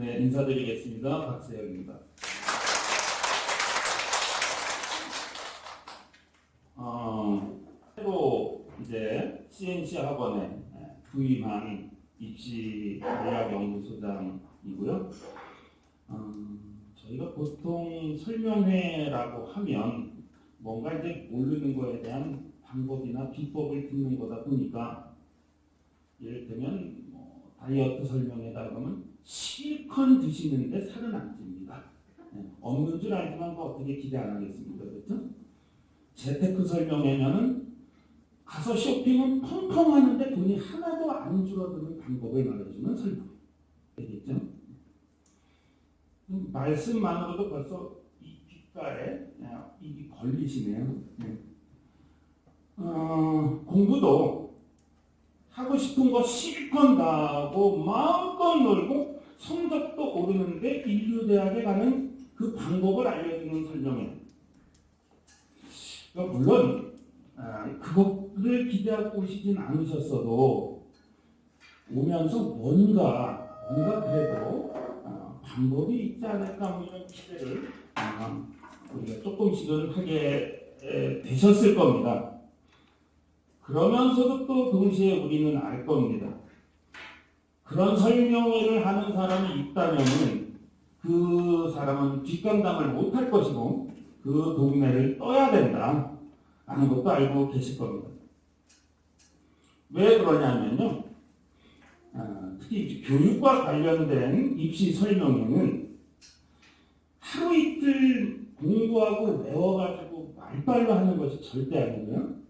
네, 인사드리겠습니다. 박세혁입니다. 새로 이제 CNC 학원에 부임한 입시 전략연구소장이고요. 저희가 보통 설명회라고 하면 뭔가 이제 모르는 거에 대한 방법이나 비법을 듣는 거다 보니까, 이를테면 다이어트 설명회다 그러면 실컷 드시는데 살은 안 찝니다. 없는 줄 알지만 어떻게 기대 안 하겠습니까? 그렇죠? 재테크 설명회면은 가서 쇼핑은 펑펑 하는데 돈이 하나도 안 줄어드는 방법을 말해주는 설명. 되겠죠? 말씀만으로도 벌써 이 귓가에 입이 걸리시네요. 공부도 하고 싶은 거 실컷 다 하고 마음껏 놀고 성적도 오르는데 인류대학에 가는 그 방법을 알려주는 설명회. 물론 그것을 기대하고 오시진 않으셨어도 오면서 뭔가 그래도 방법이 있지 않을까 하는 기대를 우리가 조금씩은 하게 되셨을 겁니다. 그러면서도 또 동시에 우리는 알 겁니다. 그런 설명회를 하는 사람이 있다면 그 사람은 뒷감당을 못할 것이고 그 동네를 떠야 된다 하는 것도 알고 계실 겁니다. 왜 그러냐면요, 특히 교육과 관련된 입시 설명회는 하루 이틀 공부하고 외워가지고 말빨로 하는 것이 절대 아니고요,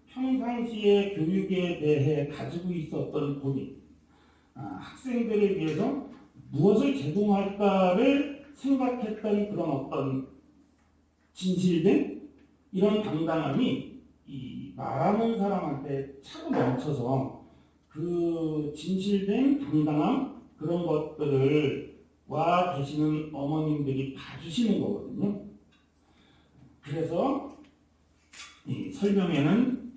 평상시에 교육에 대해 가지고 있었던 본인, 학생들을 위해서 무엇을 제공할까를 생각했던 그런 어떤 진실된 이런 당당함이 이 말하는 사람한테 차고 넘쳐서 그 진실된 당당함, 그런 것들을 와 계시는 어머님들이 봐주시는 거거든요. 그래서 이 설명회는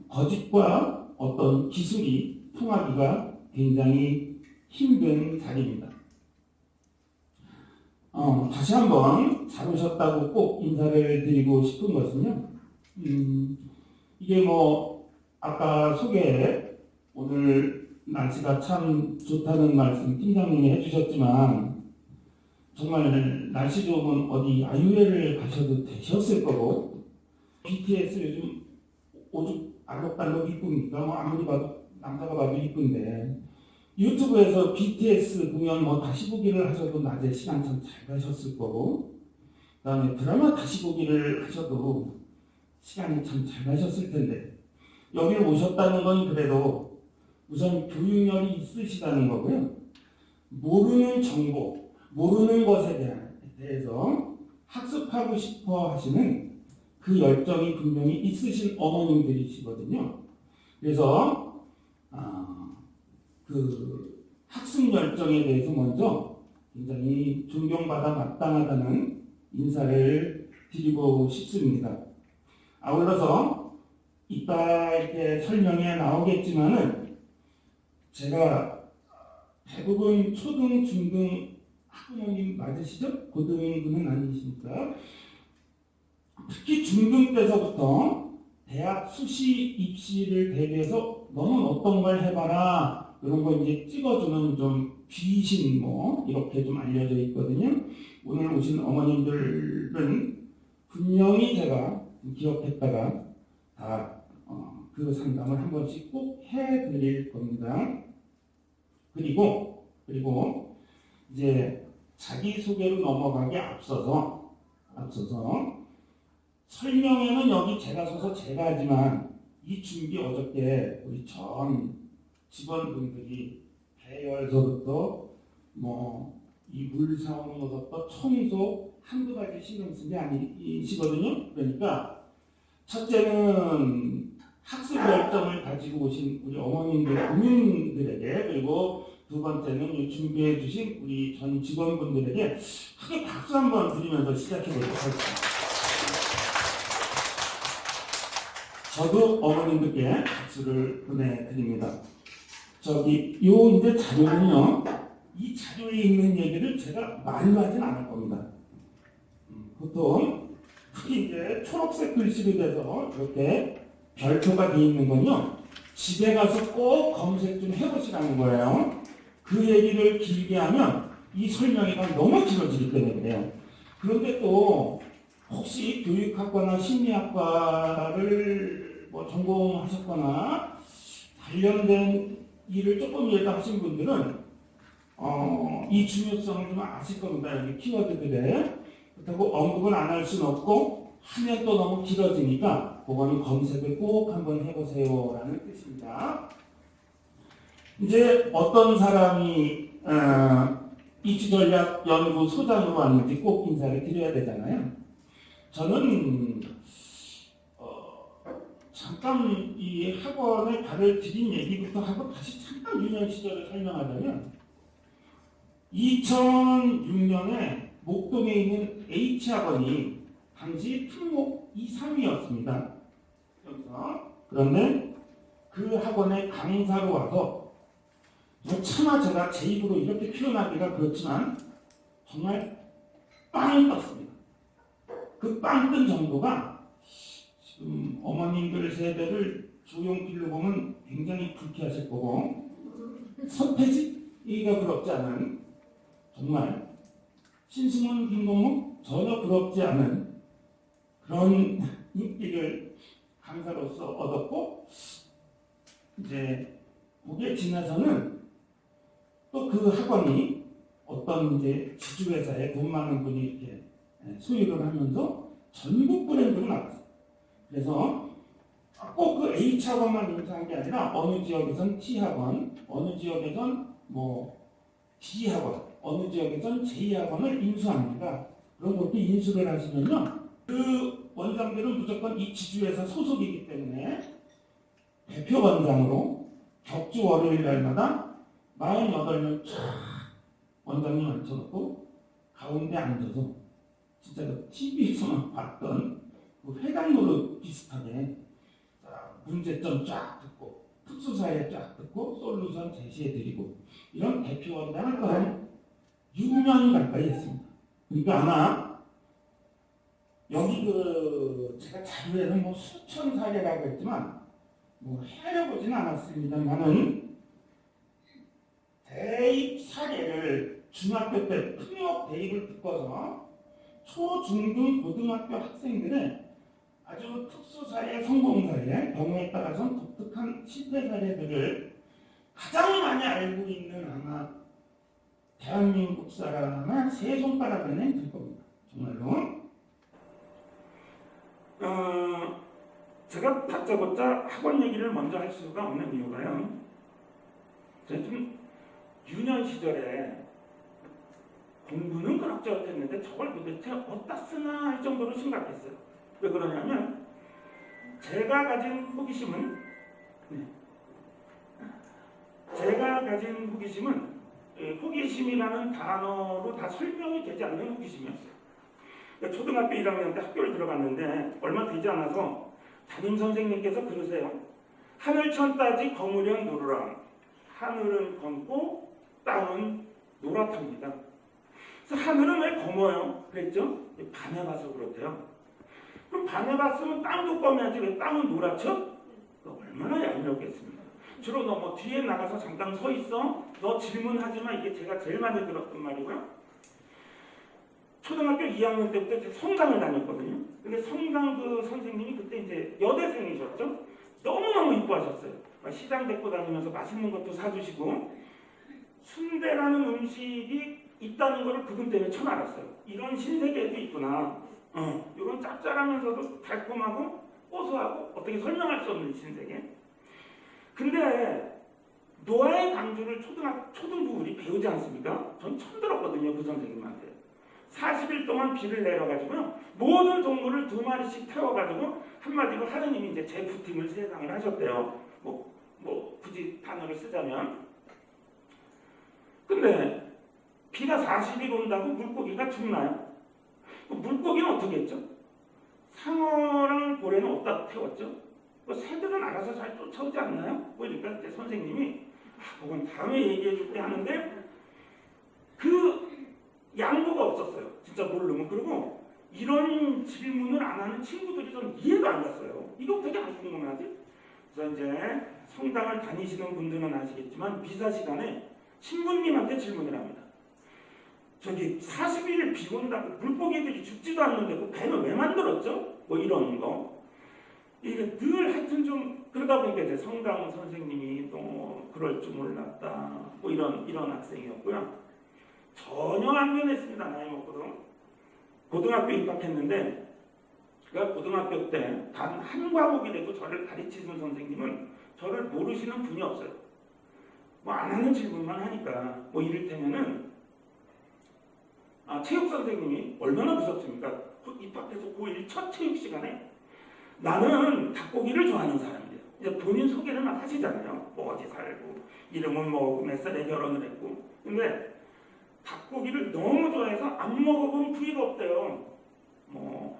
거짓과 어떤 기술이 통하기가 굉장히 힘든 자리입니다. 다시 한번 잘 오셨다고 꼭 인사를 드리고 싶은 것은요, 이게 아까 소개에 오늘 날씨가 참 좋다는 말씀 팀장님이 해주셨지만, 정말 날씨 좋으면 어디 야유회를 가셔도 되셨을 거고, BTS 요즘 오죽 알록달록 이쁩니까? 아무리 봐도 남자가 봐도 이쁜데, 유튜브에서 BTS 공연 다시 보기를 하셔도 낮에 시간 참 잘 가셨을 거고, 그 다음에 드라마 다시 보기를 하셔도 시간이 참 잘 가셨을 텐데, 여기를 오셨다는 건 그래도 우선 교육열이 있으시다는 거고요, 모르는 정보, 모르는 것에 대해서 학습하고 싶어 하시는 그 열정이 분명히 있으신 어머님들이시거든요. 그래서 그 학습 열정에 대해서 먼저 굉장히 존경받아 마땅하다는 인사를 드리고 싶습니다. 아울러서 이따 이렇게 설명에 나오겠지만은, 제가 대부분 초등, 중등 학부모님 맞으시죠? 고등분은 아니십니까? 특히 중등 때서부터 대학 수시 입시를 대비해서 너는 어떤 걸 해봐라, 이런 거 이제 찍어주는 좀 귀신 이렇게 좀 알려져 있거든요. 오늘 오신 어머님들은 분명히 제가 기억했다가 다 그 상담을 한 번씩 꼭 해드릴 겁니다. 그리고 이제 자기 소개로 넘어가기 앞서서 설명회는 여기 제가 서서 제가 하지만, 이 준비 어저께 우리 전 직원분들이 배열서부터 이 물 사오는 것부터 청소 한두 가지 신경 쓴 게 아니시거든요. 그러니까 첫째는 학습 열정을 가지고 오신 우리 어머님들, 부모님들에게, 그리고 두 번째는 준비해 주신 우리 전 직원분들에게 크게 박수 한번 드리면서 시작해 보도록 하겠습니다. 저도 어머님들께 박수를 보내드립니다. 이제 자료는요, 이 글씨로 읽는 얘기를 제가 말로 하진 않을 겁니다. 보통 특히 이제 초록색 글씨로 돼서 이렇게 별표가 되어 있는 건요, 집에 가서 꼭 검색 좀 해보시라는 거예요. 그 얘기를 길게 하면 이 설명이 너무 길어지기 때문에 그래요. 그런데 또 혹시 교육학과나 심리학과를 뭐 전공하셨거나 관련된 일을 조금 이해가 하신 분들은 이 중요성을 좀 아실 겁니다. 여기 키워드들에. 그렇다고 언급은 안 할 수는 없고 하면 또 너무 길어지니까 그거는 검색을 꼭 한번 해보세요 라는 뜻입니다. 이제 어떤 사람이 입시전략 연구소장으로 왔는지 꼭 인사를 드려야 되잖아요. 저는 잠깐 이 학원에 발을 들인 얘기부터 하고 다시 잠깐 유년 시절을 설명하자면 2006년에 목동에 있는 H학원이 당시 특목 2, 3위였습니다. 그런데 그 학원에 강사로 와서 차마 제가 제 입으로 이렇게 표현하기가 그렇지만 정말 빵이 떴습니다. 그 빵 뜬 정도가 지금 어머님들 세대를 조용필로 보면 굉장히 불쾌하실 거고 서태지가 부럽지 않은, 정말 신승훈, 김동욱 전혀 부럽지 않은 그런 인기를 강사로서 얻었고, 이제 거기에 지나서는 또 그 학원이 어떤 이제 지주회사에 돈 많은 분이 이렇게 소유를 하면서 전국 브랜드로 나갔어요. 그래서 꼭 그 H학원만 인수한 게 아니라 어느 지역에선 T학원, 어느 지역에선 뭐 D학원, 어느 지역에선 J학원을 인수합니다. 그런 것도 인수를 하시면요, 그 원장들은 무조건 이 지주회사 소속이기 때문에 대표 원장으로 격주 월요일 날마다 48명 쫙 원장님 앉혀놓고 가운데 앉아서 진짜 TV에서만 봤던 그 회당 노릇 비슷하게 문제점 쫙 듣고 특수사에 쫙 듣고 솔루션 제시해드리고 이런 대표 원장을 한 6년 가까이 했습니다. 그러니까 아마 여기 제가 자료에는 뭐 수천 사례라고 했지만 뭐 헤아려보지는 않았습니다만은 대입 사례를 중학교 때 풍력 대입을 붙어서 초, 중, 등 고등학교 학생들의 아주 특수사례, 성공사례, 경우에 따라서는 독특한 실패 사례들을 가장 많이 알고 있는 아마 대한민국 사람은 세 손가락 안에 들 겁니다. 정말로. 제가 다짜고짜 학원 얘기를 먼저 할 수가 없는 이유가요, 제가 좀 유년 시절에 공부는 그럭저럭했는데 저걸 도대체 어디다 쓰나 할 정도로 심각했어요. 왜 그러냐면 제가 가진 호기심은 호기심이라는 단어로 다 설명이 되지 않는 호기심이었어요. 그러니까 초등학교 1학년 때 학교를 들어갔는데 얼마 되지 않아서 담임 선생님께서 그러세요. 하늘천 따지 검으련 노르라. 하늘은 검고 땅은 노랗답니다. 그래서 하늘은 왜 검어요? 그랬죠? 밤에 봐서 그렇대요. 그럼 밤에 봤으면 땅도 검해야지 왜 땅은 노랗죠? 얼마나 얄미웠겠습니까? 주로 너 뭐 뒤에 나가서 잠깐 서 있어? 너 질문하지 마. 이게 제가 제일 많이 들었던 말이고요. 초등학교 2학년 때부터 성당을 다녔거든요. 근데 성당 그 선생님이 그때 이제 여대생이셨죠? 너무너무 이뻐하셨어요. 시장 데리고 다니면서 맛있는 것도 사주시고 순대라는 음식이 있다는 것을 그분 때문에 처음 알았어요. 이런 신세계도 있구나. 이런 짭짤하면서도 달콤하고 고소하고 어떻게 설명할 수 없는 신세계. 근데 노아의 강주를 초등부 우리 배우지 않습니까? 전 처음 들었거든요. 그 선생님한테. 40일 동안 비를 내려가지고요. 모든 동물을 2마리씩 태워가지고 한마디로 하느님이 이제 제프팀을 세상을 하셨대요. 뭐 굳이 단어를 쓰자면. 근데 비가 40일 온다고 물고기가 죽나요? 물고기는 어떻게 했죠? 상어랑 고래는 어디다 태웠죠? 새들은 알아서 잘 쫓아오지 않나요? 그러니까 이제 선생님이 그건 다음에 얘기해 줄게 하는데 그 이런 질문을 안 하는 친구들이 좀 이해가 안 갔어요. 이거 되게 안 궁금하지? 그래서 이제 성당을 다니시는 분들은 아시겠지만 미사 시간에 신부님한테 질문을 합니다. 저기 40일 비 온다고 물고기들이 죽지도 않는데 그 배는 왜 만들었죠? 뭐 이런 거. 이게 늘 하여튼 좀 그러다 보니까 이제 성당 선생님이 또 그럴 줄 몰랐다. 뭐 이런 학생이었고요. 전혀 안 변했습니다. 나이 먹고도. 고등학교 입학했는데 제가 고등학교 때 단 한 과목이라도 저를 가르치는 선생님은 저를 모르시는 분이 없어요. 뭐 안 하는 질문만 하니까 뭐 이를테면은 체육 선생님이 얼마나 무섭습니까? 입학해서 고1 첫 체육 시간에 나는 닭고기를 좋아하는 사람이에요. 이제 본인 소개를 막 하시잖아요. 뭐 어디 살고 이름은 뭐고 몇 살에 결혼을 했고. 근데 닭고기를 너무 좋아해서 안 먹어본 부위가 없대요. 뭐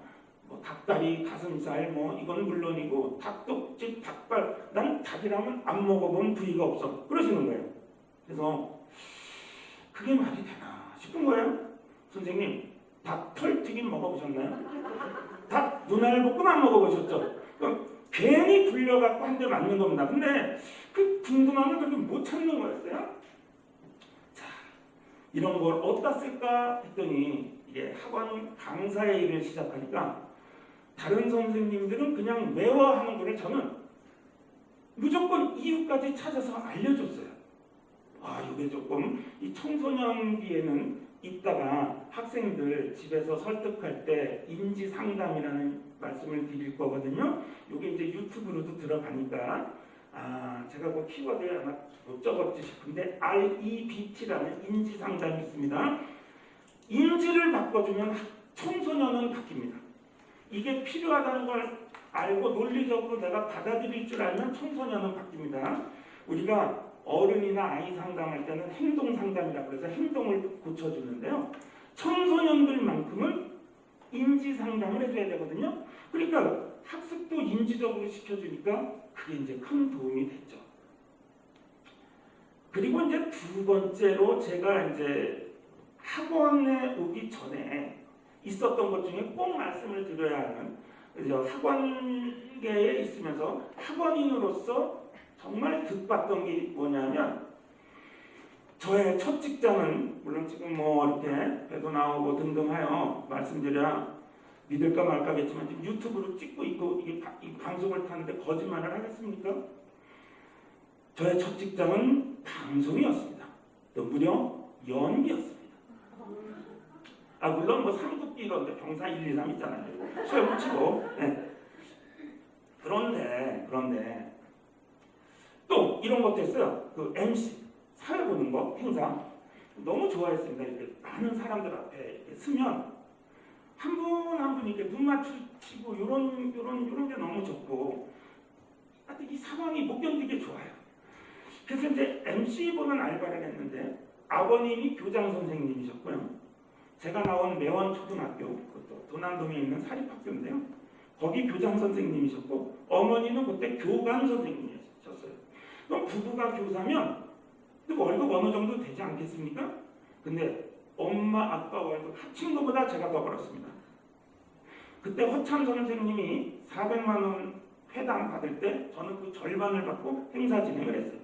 닭다리, 가슴살 뭐 이건 물론이고 닭독집, 닭발 난 닭이라면 안 먹어본 부위가 없어. 그러시는 거예요. 그래서 그게 말이 되나 싶은 거예요. 선생님, 닭 털튀김 먹어보셨나요? 닭 눈알 볶음 안 먹어보셨죠? 괜히 불려갖고 한 대 맞는 겁니다. 근데 그 궁금함을 그렇게 못 참는 거였어요. 자, 이런 걸 어디다 쓸까 했더니 이게 학원 강사의 일을 시작하니까 다른 선생님들은 그냥 외워하는 거를 저는 무조건 이유까지 찾아서 알려줬어요. 이게 조금 이 청소년기에는 있다가 학생들 집에서 설득할 때 인지 상담이라는 말씀을 드릴 거거든요. 이게 이제 유튜브로도 들어가니까 제가 그 키워드에 아마 못 적었지 싶은데 REBT라는 인지 상담이 있습니다. 인지를 바꿔주면 청소년은 바뀝니다. 이게 필요하다는 걸 알고 논리적으로 내가 받아들일 줄 알면 청소년은 바뀝니다. 우리가 어른이나 아이 상담할 때는 행동 상담이라고 해서 행동을 고쳐주는데요. 청소년들만큼은 인지 상담을 해줘야 되거든요. 그러니까 학습도 인지적으로 시켜주니까 그게 이제 큰 도움이 됐죠. 그리고 이제 두 번째로 제가 이제 학원에 오기 전에 있었던 것 중에 꼭 말씀을 드려야 하는 학원계에 있으면서 학원인으로서 정말 득봤던 게 뭐냐면 저의 첫 직장은 물론 지금 뭐 이렇게 배도 나오고 등등 하여 말씀드려야 믿을까 말까겠지만 지금 유튜브로 찍고 있고 이게 이 방송을 타는데 거짓말을 하겠습니까? 저의 첫 직장은 방송이었습니다. 또 무려 연기였습니다. 물론 뭐 삼국기 이런데 병사 1, 2, 3 있잖아요. 수염 붙이고. 네. 그런데 또 이런 것도 했어요. 그 MC 사회 보는 거 행사 너무 좋아했습니다. 이렇게 많은 사람들 앞에 이렇게 서면 한 분 한 분 이렇게 눈 맞추고 요런 게 너무 좋고 하여튼 이 상황이 못 견디게 좋아요. 그래서 이제 MC 보는 알바를 했는데 아버님이 교장 선생님이셨고요. 제가 나온 매원 초등학교 그것도 도남동에 있는 사립학교인데요. 거기 교장 선생님이셨고 어머니는 그때 교감 선생님이셨어요. 그럼 부부가 교사면 월급 어느 정도 되지 않겠습니까? 근데 엄마 아빠 월급 합친 것보다 제가 더 벌었습니다. 그때 허참 선생님이 400만 원 회당 받을 때 저는 그 절반을 받고 행사 진행을 했어요.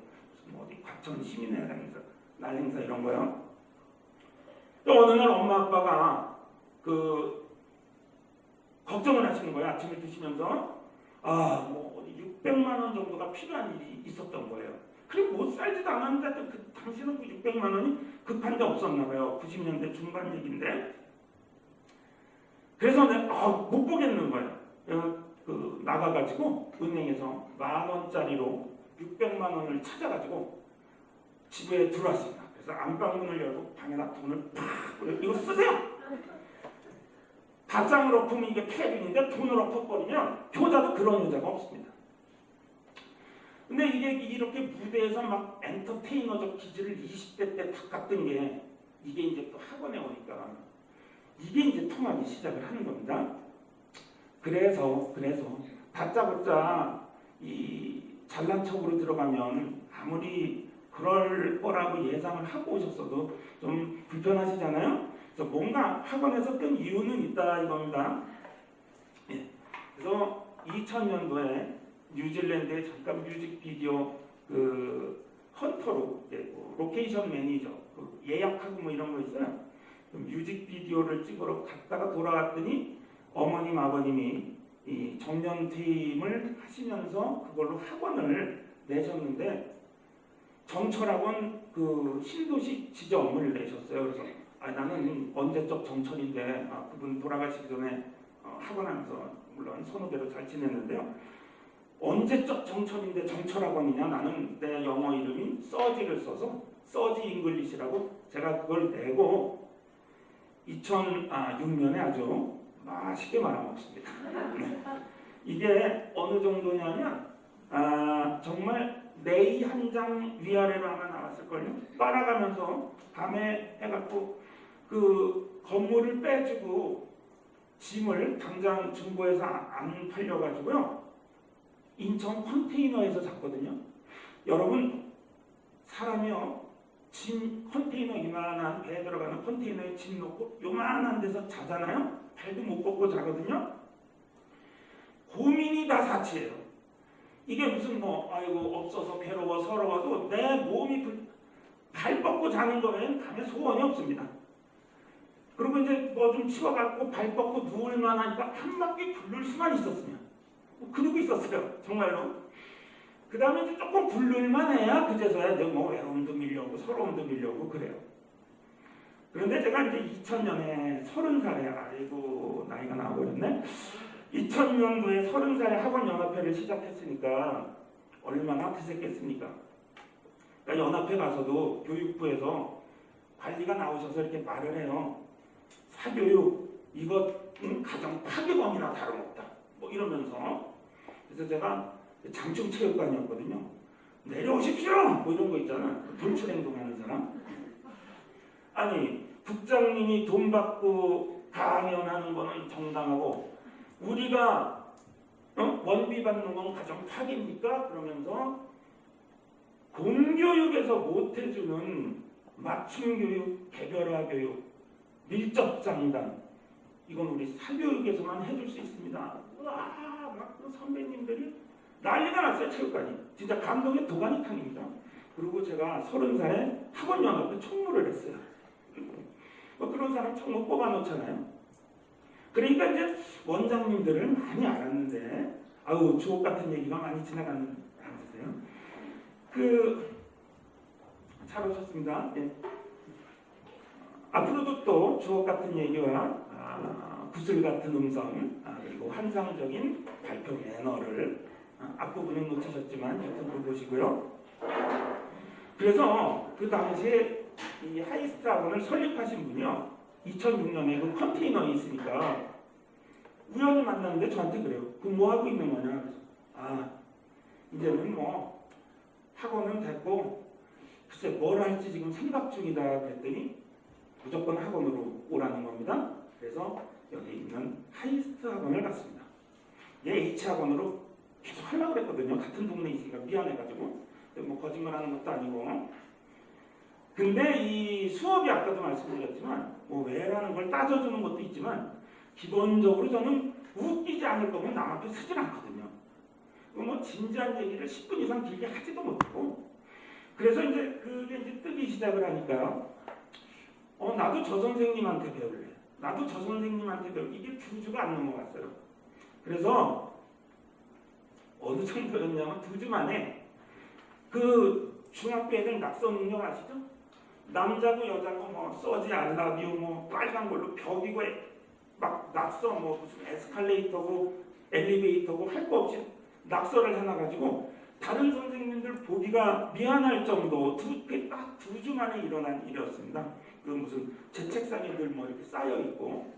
뭐 어디 과천 시민회관 행사, 날 행사 이런 거요. 또 어느 날 엄마 아빠가 걱정을 하시는 거예요. 아침을 드시면서 뭐 어디 600만 원 정도가 필요한 일이 있었던 거예요. 그리고 못 살지도 않았는데 당신은 그 600만 원이 급한 데 없었나 봐요. 90년대 중반 얘기인데. 그래서 내가 못 보겠는 거예요. 나가가지고 은행에서 10,000원짜리로 600만 원을 찾아가지고 집에 들어왔습니다. 그래서 안방문을 열고 방에다 돈을 팍 이거 쓰세요. 밥상을 엎으면 이게 폐륜인데 돈을 엎어버리면 효자도 그런 효자가 없습니다. 근데 이게 이렇게 무대에서 막 엔터테이너적 기질을 20대 때 탁 갔던 게 이게 이제 또 학원에 오니까 이게 이제 통하기 시작을 하는 겁니다. 그래서 다짜고짜 이 잘난 척으로 들어가면 아무리 그럴 거라고 예상을 하고 오셨어도 좀 불편하시잖아요. 그래서 뭔가 학원에서 뜬 이유는 있다 이겁니다. 예. 그래서 2000년도에 뉴질랜드의 잠깐 뮤직비디오 그 헌터로 뭐 로케이션 매니저 예약하고 뭐 이런 거 있어요. 그 뮤직비디오를 찍으러 갔다가 돌아왔더니 어머님 아버님이 이 정년퇴임을 하시면서 그걸로 학원을 내셨는데 정철학원 그 신도시 지점을 내셨어요. 그래서 나는 언제적 정철인데 그분 돌아가시기 전에 학원하면서 물론 선후배로 잘 지냈는데요. 언제적 정철인데 정철학원이냐? 나는 내 영어 이름인 서지를 써서 서지 잉글리시라고 제가 그걸 내고 2006년에 아주 맛있게 말아먹습니다. 이게 어느 정도냐면 정말 네이 한 장 위아래로 아마 나왔을걸요. 빨아가면서 밤에 해갖고 그 건물을 빼주고 짐을 당장 중고에서 안 팔려가지고요. 인천 컨테이너에서 잤거든요. 여러분 사람이요. 짐 컨테이너 이만한 배에 들어가는 컨테이너에 짐 놓고 요만한 데서 자잖아요. 발도 못 뻗고 자거든요. 고민이 다 사치예요. 이게 무슨 아이고 없어서 괴로워 서러워도 내 몸이 발 뻗고 자는 거에는 밤에 소원이 없습니다. 그리고 이제 뭐 좀 치워갖고 발 뻗고 누울만 하니까 한 바퀴 굴릴 수만 있었으면 그러고 있었어요. 정말로. 그 다음에 이제 조금 굴릴만 해야 그제서야 이제 뭐 외로움도 밀려오고 서러움도 밀려오고 그래요. 그런데 제가 이제 2000년에 30살에 아이고 나이가 나와버렸네. 2000년도에 30살에 학원연합회를 시작했으니까 얼마나 드셨겠습니까? 그러니까 연합회 가서도 교육부에서 관리가 나오셔서 이렇게 말을 해요. 사교육 이것 가정 파괴범이나 다름없다. 뭐 이러면서 그래서 제가 장충체육관이었거든요. 내려오십시오. 뭐 이런 거 있잖아. 돌출행동하는 사람. 아니 국장님이 돈 받고 강연하는 거는 정당하고 우리가 원비 받는 건 가정 파괴입니까? 그러면서 공교육에서 못 해주는 맞춤 교육, 개별화 교육, 밀접 장단 이건 우리 사교육에서만 해줄 수 있습니다. 와, 막 선배님들이 난리가 났어요. 체육관이. 진짜 감동의 도가니탕입니다. 그리고 제가 30살에 학원연합회 총무를 했어요. 그런 사람 총무 뽑아놓잖아요. 그러니까 이제 원장님들을 많이 알았는데 아우 주옥 같은 얘기가 많이 지나가는 않으세요? 잘 오셨습니다. 예. 앞으로도 또 주옥 같은 얘기와 구슬 같은 음성 그리고 환상적인 발표 매너를 앞부분은 놓치셨지만 유튜브 보시고요. 그래서 그 당시에 이 하이스트 학원을 설립하신 분이요. 2006년에 그 컨테이너에 있으니까 우연히 만났는데 저한테 그래요. 그럼 뭐 하고 있는 거냐? 그래서 이제는 뭐 학원은 됐고 글쎄 뭘 할지 지금 생각 중이다 그랬더니 무조건 학원으로 오라는 겁니다. 그래서 여기 있는 하이스트 학원을 갔습니다. 얘 H 학원으로 계속 하려고 그랬거든요. 같은 동네에 있으니까 미안해가지고 뭐 거짓말하는 것도 아니고. 근데 이 수업이 아까도 말씀드렸지만 뭐 왜라는 걸 따져주는 것도 있지만 기본적으로 저는 웃기지 않을 거면 남 앞에 서질 않거든요. 뭐 진지한 얘기를 10분 이상 길게 하지도 못하고. 그래서 이제 그게 이제 뜨기 시작을 하니까 나도 저 선생님한테 배울래. 나도 저 선생님한테 배울래. 이게 두 주가 안 넘어갔어요. 그래서 어느 정도였냐면 2주 만에 그 중학교 애들 낙서 능력 아시죠? 남자고 여자고 뭐 써지 알라뷰 뭐 빨간 걸로 벽이고 막 낙서 뭐 무슨 에스컬레이터고 엘리베이터고 할 거 없이 낙서를 해놔가지고 다른 선생님들 보기가 미안할 정도 딱 2주 만에 일어난 일이었습니다. 그 무슨 제 책상에 늘 뭐 이렇게 쌓여 있고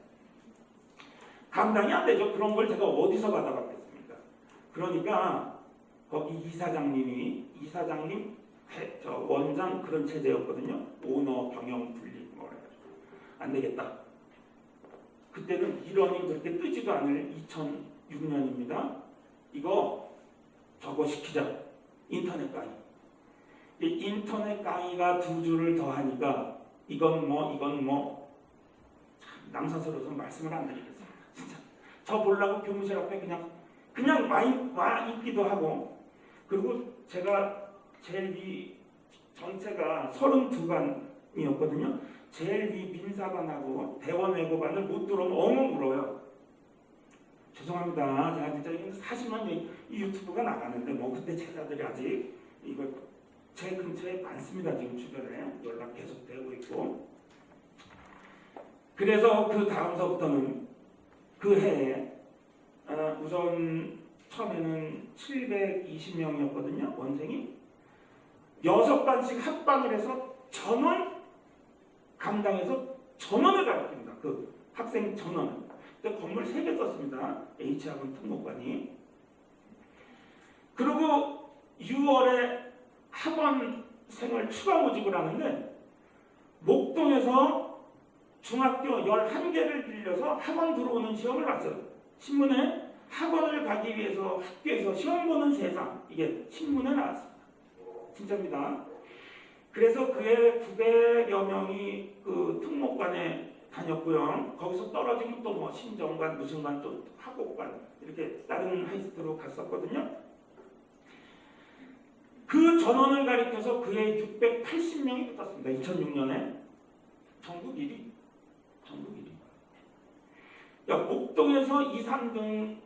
감당이 안 되죠. 그런 걸 제가 어디서 받아봤겠습니까? 그러니까 거기 이사장님 저 원장 그런 체제였거든요. 오너 병영 분리 뭐 그래가지고 안 되겠다. 그때는 이러니 그렇게 뜨지도 않을 2006년입니다. 이거 저거 시키자. 인터넷 강의. 이 인터넷 강의가 2주를 더 하니까 이건 뭐 남사스러워서 말씀을 안 드리겠습니다. 진짜 저 보려고 교무실 앞에 그냥 와 있기도 하고, 그리고 제가 제일 위 전체가 32반이었거든요. 제일 위 민사반하고 대원외고반을 못 들어오면 엉엉 울어요. 죄송합니다. 제가 진짜 사실은 이 유튜브가 나가는데 뭐 그때 제자들이 아직 이걸 제 근처에 많습니다. 지금 주변에 연락 계속 되고 있고. 그래서 그 다음서부터는 그 해에 우선 처음에는 720명이었거든요. 원생이 6반씩 합반을 해서 전원 감당해서 전원을 가르칩니다. 그 학생 전원. 그때 건물 3개 썼습니다. H학원 특목관이. 그리고 6월에 학원생을 추가 모집을 하는데 목동에서 중학교 11개를 빌려서 학원 들어오는 시험을 봤어요. 신문에 학원을 가기 위해서 학교에서 시험 보는 세상, 이게 신문에 나왔습니다. 진짜입니다. 그래서 그해 900여 명이 그 특목관에 다녔고요. 거기서 떨어지면 또 뭐 신정관, 무슨관, 또 학옥관 이렇게 다른 하이스트로 갔었거든요. 그 전원을 가리켜서 그해 680명이 붙었습니다. 2006년에 전국 1위. 전국 1위. 야, 목동에서 2, 3등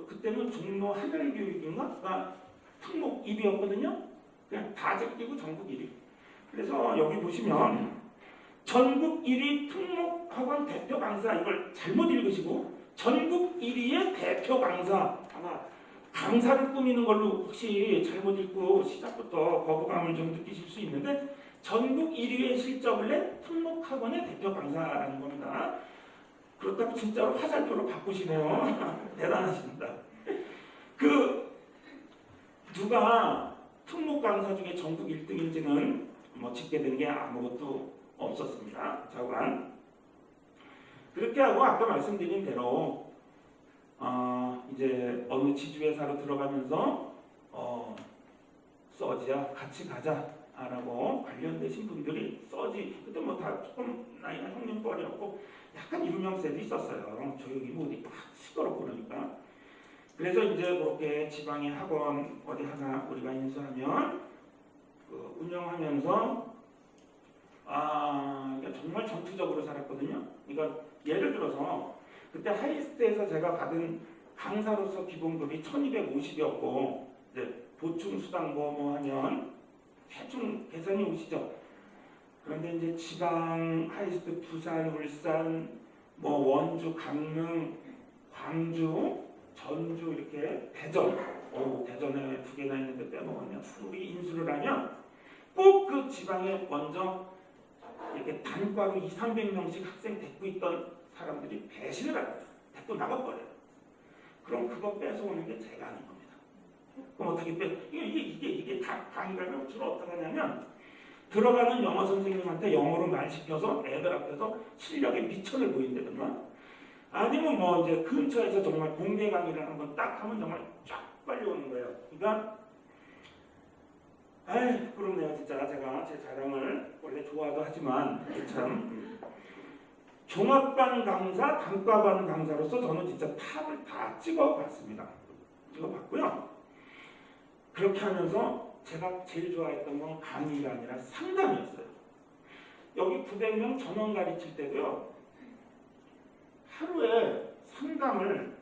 그때는 종로 하늘교육인가? 특목 1위였거든요. 그냥 다 제끼고 전국 1위. 그래서 여기 보시면 전국 1위 특목학원 대표 강사, 이걸 잘못 읽으시고 전국 1위의 대표 강사, 아마 강사를 꾸미는 걸로 혹시 잘못 읽고 시작부터 거부감을 좀 느끼실 수 있는데 전국 1위의 실적을 낸 특목학원의 대표 강사라는 겁니다. 그렇다고 진짜로 화살표로 바꾸시네요. 대단하십니다. 누가 특목 강사 중에 전국 1등인지는 뭐 집계된 게 아무것도 없었습니다. 자관. 그렇게 하고 아까 말씀드린 대로 이제 어느 지주회사로 들어가면서 써지야 같이 가자라고 관련되신 분들이 써지 그때 뭐 다 조금 나이가 형님뻘이었고 약간 유명세도 있었어요. 조용히 못 있고 시끄럽고 그러니까. 그래서 이제 그렇게 지방의 학원 어디 하나 우리가 인수하면 운영하면서 정말 전투적으로 살았거든요. 그러니까 예를 들어서 그때 하이스트에서 제가 받은 강사로서 기본급이 1250이었고 이제 보충 수당 뭐 하면 대충 계산이 오시죠. 그런데 이제 지방 하이스트 부산, 울산, 뭐 원주, 강릉, 광주, 전주 이렇게 대전, 대전에 2개나 있는데 빼먹었네요. 우리 인수를 하면 꼭 그 지방에 먼저 이렇게 단과로 2, 300명씩 학생 데리고 있던 사람들이 배신을 하고 데리고 나가버려요. 그럼 그거 뺏어오는 게 제가 하는 겁니다. 그럼 어떻게 이게 다 강의가 주로 어떻게 하냐면 들어가는 영어 선생님한테 영어로 말 시켜서 애들 앞에서 실력의 미천을 보인다든가 아니면 뭐 이제 근처에서 정말 공개 강의를 한번 딱 하면 정말 쫙 빨리 오는 거예요. 그러니까 부끄럽네요. 진짜 제가 제 자랑을 원래 좋아도 하지만 참 종합반 강사, 단과반 강사로서 저는 진짜 탑을 다 찍어봤습니다. 찍어봤고요. 그렇게 하면서 제가 제일 좋아했던 건 강의가 아니라 상담이었어요. 여기 900명 전원 가르칠 때도요. 하루에 상담을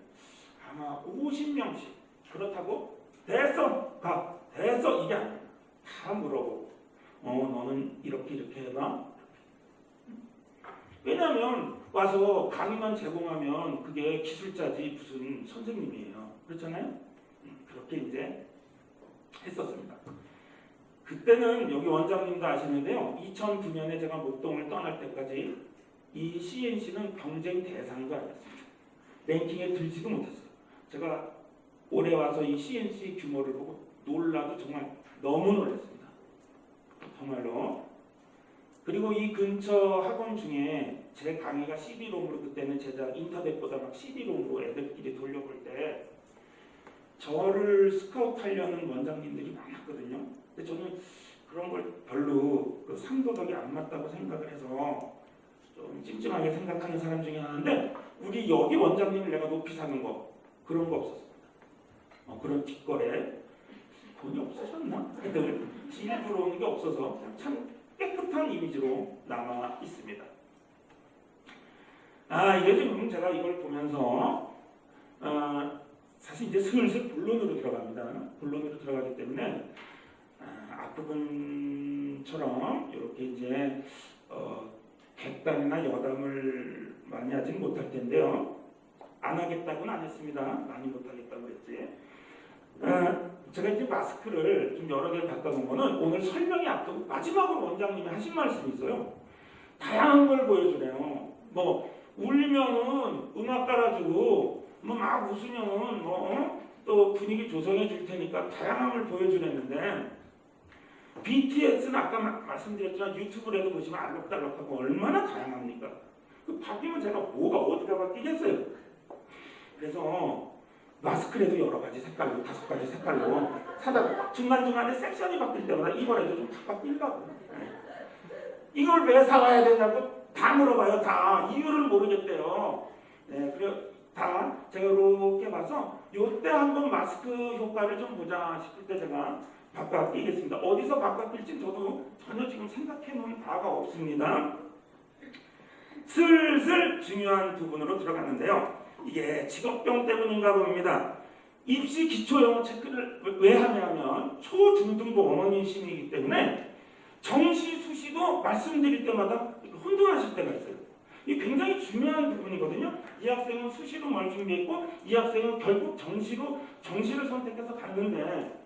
아마 50명씩 그렇다고 됐어 이게 아니에요. 다 물어보고 너는 이렇게 해봐. 왜냐하면 와서 강의만 제공하면 그게 기술자지 무슨 선생님이에요. 그렇잖아요. 그렇게 이제 했었습니다. 그때는 여기 원장님도 아시는데요. 2009년에 제가 목동을 떠날 때까지 이 CNC는 경쟁 대상도 아니었습니다. 랭킹에 들지도 못했어요. 제가 올해 와서 이 CNC 규모를 보고 놀라도 정말 너무 놀랐습니다. 정말로. 그리고 이 근처 학원 중에 제 강의가 CD롬으로 그때는 제작 인터넷보다 막 CD롬으로 애들끼리 돌려볼 때 저를 스카우트하려는 원장님들이 많았거든요. 근데 저는 그런 걸 별로 상도덕이 안 맞다고 생각을 해서 좀 찜찜하게 생각하는 사람 중에 하나인데 우리 여기 원장님을 내가 높이 사는 거 그런 거 없었습니다. 그런 뒷거래 돈이 없으셨나? 애들 질 들어오는 게 없어서 참 깨끗한 이미지로 남아 있습니다. 이게 지금 제가 이걸 보면서 사실 이제 슬슬 본론으로 들어갑니다. 본론으로 들어가기 때문에 앞부분처럼 이렇게 이제 객담이나 여담을 많이 하지는 못할 텐데요. 안 하겠다고는 안 했습니다. 많이 못 하겠다고 했지. 제가 이제 마스크를 좀 여러 개를 갖다 놓은 거는 오늘 설명이 앞두고 마지막으로 원장님이 하신 말씀이 있어요. 다양한 걸 보여주래요. 뭐 울면은 음악 깔아주고 뭐 막 웃으면은 또 분위기 조성해 줄 테니까 다양함을 보여주랬는데 BTS는 아까 말씀드렸지만 유튜브라도 보시면 알록달록하고 얼마나 다양합니까? 그 바뀌면 제가 뭐가 어디가 바뀌겠어요? 그래서 마스크라도 여러 가지 색깔로 5가지 색깔로 사다 중간중간에 섹션이 바뀔 때마다 이번에도 좀 다 바뀌려고. 이걸 왜 사와야 되냐고 다 물어봐요. 다 이유를 모르겠대요. 네, 그래 다 제가 이렇게 봐서 요때 한번 마스크 효과를 좀 보자 싶을 때 제가 바꿔 끼겠습니다. 어디서 바꿔 낄지 저도 전혀 지금 생각해 놓은 바가 없습니다. 슬슬 중요한 부분으로 들어가는데요. 이게 직업병 때문인가 봅니다. 입시 기초영어 체크를 왜 하냐면 초중등부 어머니심이기 때문에 정시 수시도 말씀드릴 때마다 혼돈하실 때가 있어요. 이게 굉장히 중요한 부분이거든요. 이 학생은 수시로 뭘 준비했고 이 학생은 결국 정시를 선택해서 갔는데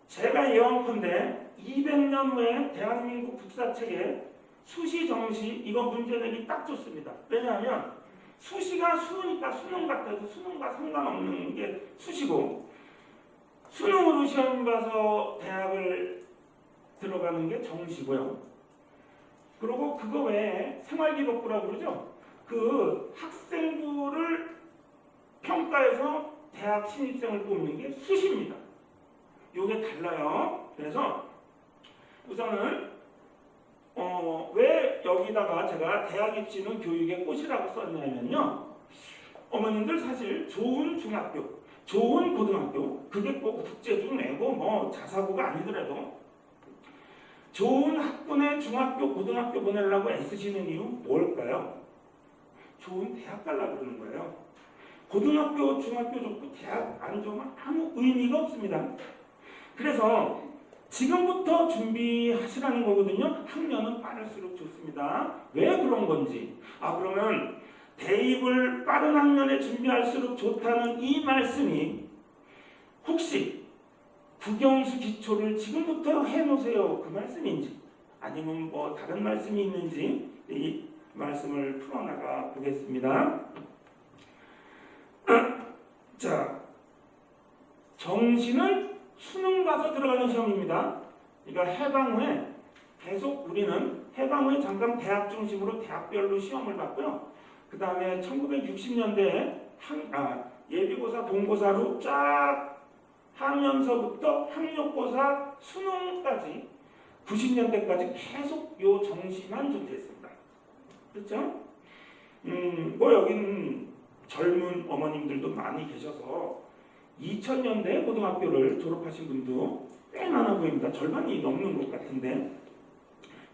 제가 예언컨대 200년 후에 대한민국 국사책에 수시 정시 이거 문제 내기 딱 좋습니다. 왜냐하면 수시가 수니까 수능 같아도 수능과 상관없는 게 수시고 수능으로 시험 봐서 대학을 들어가는 게 정시고요. 그리고 그거 외에 생활기록부라고 그러죠. 그 학생부를 평가해서 대학 신입생을 뽑는 게 수시입니다. 요게 달라요. 그래서 우선은 왜 여기다가 제가 대학 입시는 교육의 꽃이라고 썼냐면요. 어머님들 사실 좋은 중학교, 좋은 고등학교, 그게 꼭 국제중 내고 뭐 자사고가 아니더라도 좋은 학군의 중학교, 고등학교 보내려고 애쓰시는 이유 뭘까요? 좋은 대학 가려고 그러는 거예요. 고등학교, 중학교 좋고 대학 안 좋으면 아무 의미가 없습니다. 그래서 지금부터 준비하시라는 거거든요. 학년은 빠를수록 좋습니다. 왜 그런 건지. 그러면 대입을 빠른 학년에 준비할수록 좋다는 이 말씀이 혹시 국영수 기초를 지금부터 해놓으세요 그 말씀인지 아니면 뭐 다른 말씀이 있는지 이 말씀을 풀어나가 보겠습니다. 자, 정시는 수능 가서 들어가는 시험입니다. 그러니까 해방 후에 계속 우리는 해방 후에 잠깐 대학 중심으로 대학별로 시험을 봤고요. 그 다음에 1960년대에 예비고사, 본고사로 쫙 하면서부터 학력고사, 수능까지 90년대까지 계속 요 정시만 존재했습니다. 그렇죠? 뭐 여기는 젊은 어머님들도 많이 계셔서 2000년대 고등학교를 졸업하신 분도 꽤 많아 보입니다. 절반이 넘는 것 같은데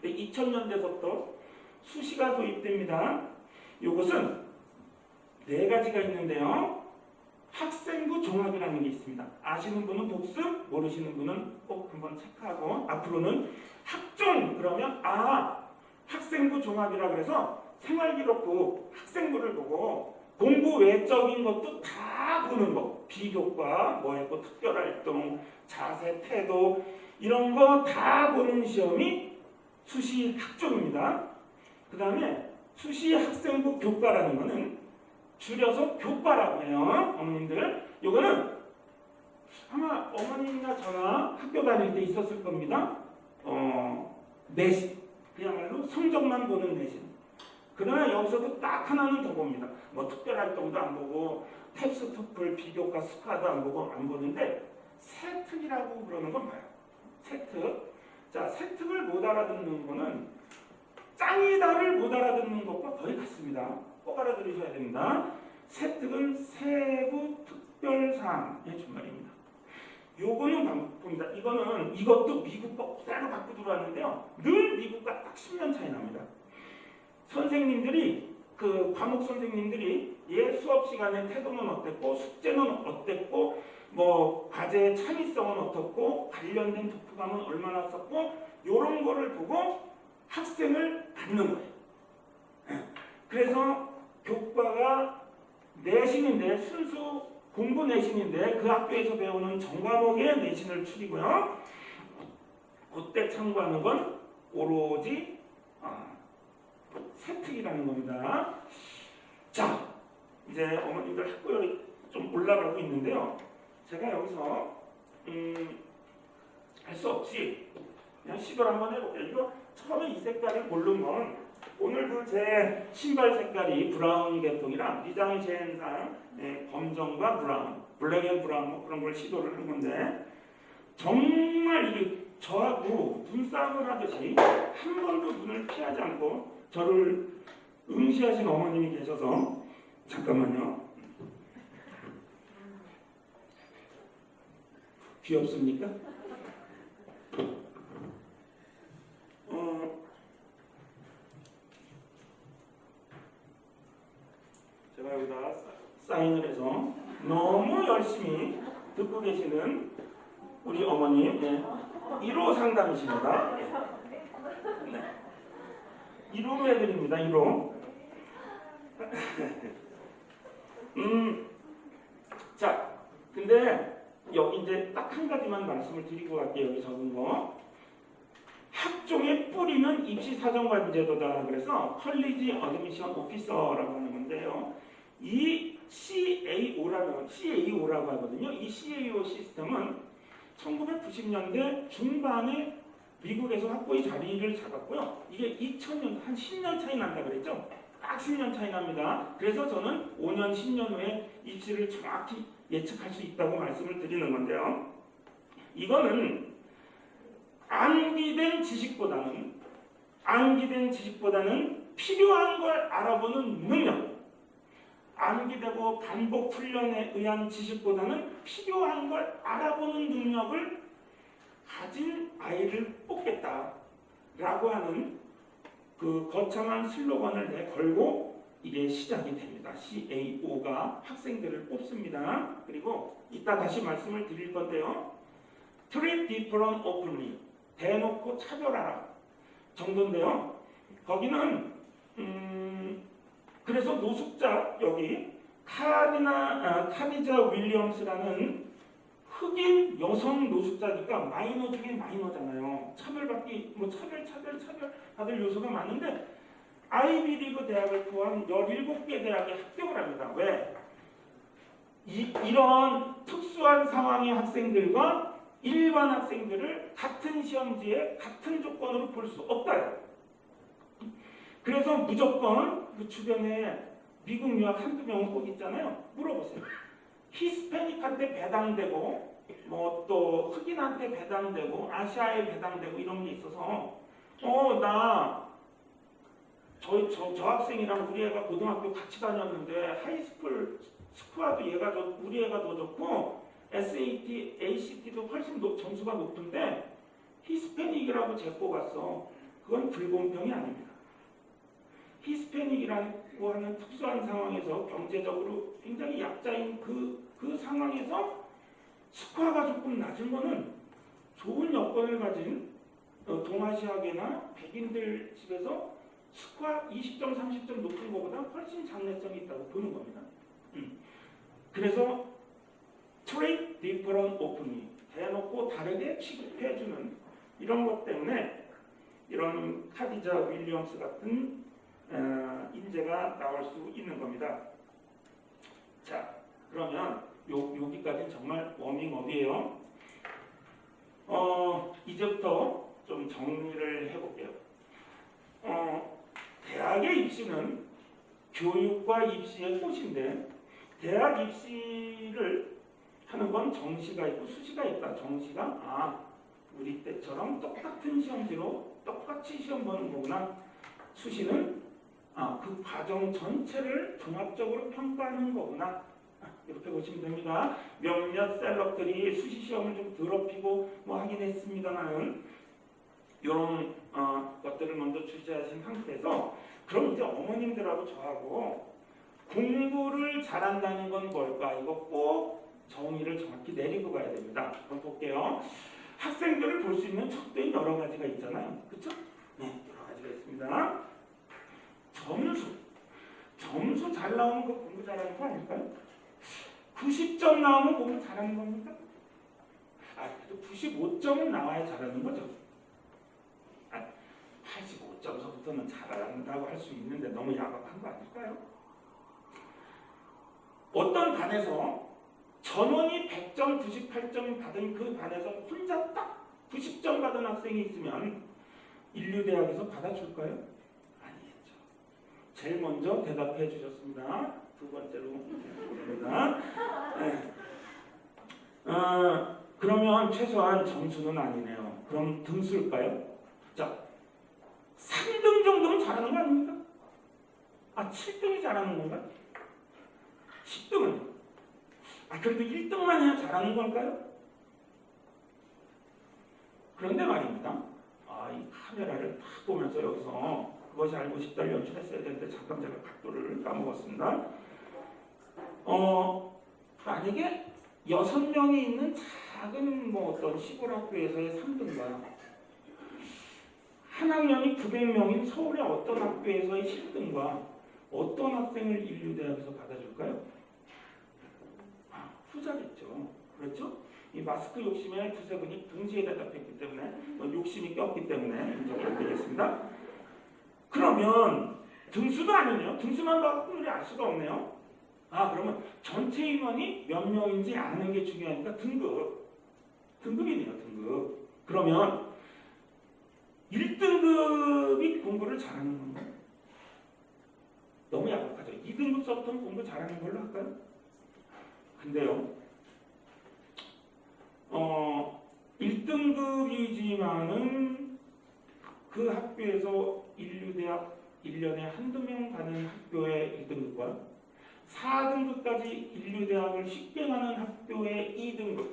2000년대부터 수시가 도입됩니다. 이것은 4가지가 있는데요. 학생부 종합이라는 게 있습니다. 아시는 분은 복습, 모르시는 분은 꼭 한번 체크하고 앞으로는 학종 그러면 학생부 종합이라 그래서 생활기록부 학생부를 보고 공부 외적인 것도 다 보는 거 비교과 뭐 했고 특별활동 자세 태도 이런 거 다 보는 시험이 수시 학종입니다. 그 다음에 수시 학생부 교과라는 거는 줄여서 교과라고 해요. 어머님들 요거는 아마 어머님이나 저나 학교 다닐 때 있었을 겁니다. 내신 그야말로 성적만 보는 내신. 그러나 여기서도 딱 하나는 더 봅니다. 뭐 특별활동도 안 보고 탭스 토플 비교과 스카도 안 보고 안 보는데 세특이라고 그러는 건 봐요. 세특. 자, 세특을 못 알아듣는 거는 짱이다를 못 알아듣는 것과 거의 같습니다. 꼭 알아들으셔야 됩니다. 세특은 세부 특별사항의 준말입니다. 요거는 봅니다. 이것도 미국과 그대로 갖고 들어왔는데요. 늘 미국과 딱 10년 차이 납니다. 선생님들이 과목 선생님들이 수업 시간에 태도는 어땠고 숙제는 어땠고 뭐 과제의 창의성은 어떻고 관련된 독후감은 얼마나 썼고 이런 거를 보고 학생을 받는 거예요. 그래서 교과가 내신인데 순수 공부 내신인데 그 학교에서 배우는 전과목의 내신을 추리고요. 그때 참고하는 건 오로지 세특이라는 겁니다. 자, 이제 어머님들 학구열이 좀 올라가고 있는데요. 제가 여기서 할 수 없이 그냥 시도를 한번 해볼게요. 이거 처음에 이 색깔을 고른 건 오늘 제 신발 색깔이 브라운 계통이라 디자인 제행상 검정과 브라운, 블랙 앤 브라운 뭐 그런 걸 시도를 한 건데 정말 이게 저하고 눈싸움을 하듯이 한 번도 눈을 피하지 않고 저를 응시하신 어머님이 계셔서 잠깐만요. 귀엽습니까? 제가 여기다 사인을 해서 너무 열심히 듣고 계시는 우리 어머님 1호 상담이십니다. 1호로 해드립니다. 1호. 자, 근데 여기 이제 딱 한 가지만 말씀을 드리고 갈게요. 여기 적은 거. 학종의 뿌리는 입시사정관제도다. 그래서 컬리지 어드미션 오피서라고 하는 건데요. 이 CAO라고 하거든요. 이 CAO 시스템은 1990년대 중반에 미국에서 확고히 자리를 잡았고요. 이게 2000년, 한 10년 차이 난다 그랬죠? 딱 10년 차이 납니다. 그래서 저는 5년, 10년 후에 입시를 정확히 예측할 수 있다고 말씀을 드리는 건데요. 이거는 암기된 지식보다는 필요한 걸 알아보는 능력, 암기되고 반복 훈련에 의한 지식보다는 필요한 걸 알아보는 능력을 가진 아이를 뽑겠다라고 하는 그 거창한 슬로건을 내걸고 이게 시작이 됩니다. CAO가 학생들을 뽑습니다. 그리고 이따 다시 말씀을 드릴 건데요. Treat different openly. 대놓고 차별하라 정도인데요. 거기는 그래서 노숙자 여기 카디자 윌리엄스라는 흑인 여성 노숙자니까 마이너 중에 마이너잖아요. 차별받기 차별 받을 요소가 많은데 아이비리그 대학을 포함 17개 대학에 합격을 합니다. 왜? 이런 특수한 상황의 학생들과 일반 학생들을 같은 시험지에 같은 조건으로 볼 수 없다요. 그래서 무조건 그 주변에 미국 유학 한두 명은 꼭 있잖아요. 물어보세요. 히스패닉한테 배당되고 뭐 또 흑인한테 배당되고 아시아에 배당되고 이런 게 있어서 저 학생이랑 우리 애가 고등학교 같이 다녔는데 하이스쿨 스코어도 우리 애가 더 좋고 SAT, ACT도 훨씬 점수가 높은데 히스패닉이라고 재고 갔어. 그건 불공평이 아닙니다. 히스패닉이라고 하는 특수한 상황에서 경제적으로 굉장히 약자인 그 상황에서 스코어가 조금 낮은 거는 좋은 여건을 가진 동아시아계나 백인들 집에서 스코어 20점, 30점 높은 것보다 훨씬 장래성이 있다고 보는 겁니다. 그래서 Treat different openly. 대놓고 다르게 취급해주는 이런 것 때문에 이런 카디자 윌리엄스 같은 인재가 나올 수 있는 겁니다. 자, 그러면 여기까지는 정말 워밍업이에요. 이제부터 좀 정리를 해볼게요. 대학의 입시는 교육과 입시의 꽃인데 대학 입시를 하는 건 정시가 있고 수시가 있다. 정시가 우리 때처럼 똑같은 시험지로 똑같이 시험 보는 거구나. 수시는 그 과정 전체를 종합적으로 평가하는 거구나. 이렇게 보시면 됩니다. 몇몇 셀럽들이 수시 시험을 좀 더럽히고 뭐 하긴 했습니다만은 이런 것들을 먼저 주시하신 상태에서 그럼 이제 어머님들하고 저하고 공부를 잘한다는 건 뭘까? 이거 꼭 정의를 정확히 내리고 가야 됩니다. 그럼 볼게요. 학생들을 볼 수 있는 척도인 여러 가지가 있잖아요. 그렇죠? 네, 여러 가지가 있습니다. 점수 잘 나오면 그 공부 잘하는 거 아닐까요? 90점 나오면 공부 잘하는 겁니까? 그래도 95점은 나와야 잘하는 거죠. 85점서부터는 잘한다고 할 수 있는데 너무 야박한 거 아닐까요? 어떤 반에서 전원이 100점, 98점 받은 그 반에서 혼자 딱 90점 받은 학생이 있으면 인류대학에서 받아줄까요? 아니겠죠. 제일 먼저 대답해 주셨습니다. 두 번째로 됩니다. 네. 그러면 최소한 점수는 아니네요. 그럼 등수일까요? 자, 3등 정도는 잘하는 거 아닙니까? 7등이 잘하는 건가? 10등은? 그래도 1등만 해야 잘하는 걸까요? 그런데 말입니다. 이 카메라를 딱 보면서 여기서 그것이 알고 싶다를 연출했어야 되는데 잠깐 제가 각도를 까먹었습니다. 만약에 6명이 있는 작은 어떤 시골 학교에서의 3등과 한 학년이 900명인 서울의 어떤 학교에서의 10등과 어떤 학생을 인류대학에서 받아줄까요? 후자겠죠. 그렇죠? 이 마스크 욕심에 두세 분이 동시에 대답했기 때문에 욕심이 꼈기 때문에 인정이 되겠습니다. 그러면 등수도 아니네요. 등수만 봐도 확률이 알 수가 없네요. 그러면 전체 인원이 몇 명인지 아는 게 중요하니까 등급이네요. 등급. 그러면 1등급이 공부를 잘하는 건가요? 너무 야박하죠. 2등급서부터는 공부 잘하는 걸로 할까요? 근데요, 1등급이지만은 그 학교에서 인류대학 1년에 한두 명 가는 학교의 1등급과 4등급까지 인류대학을 쉽게 가는 학교의 2등급,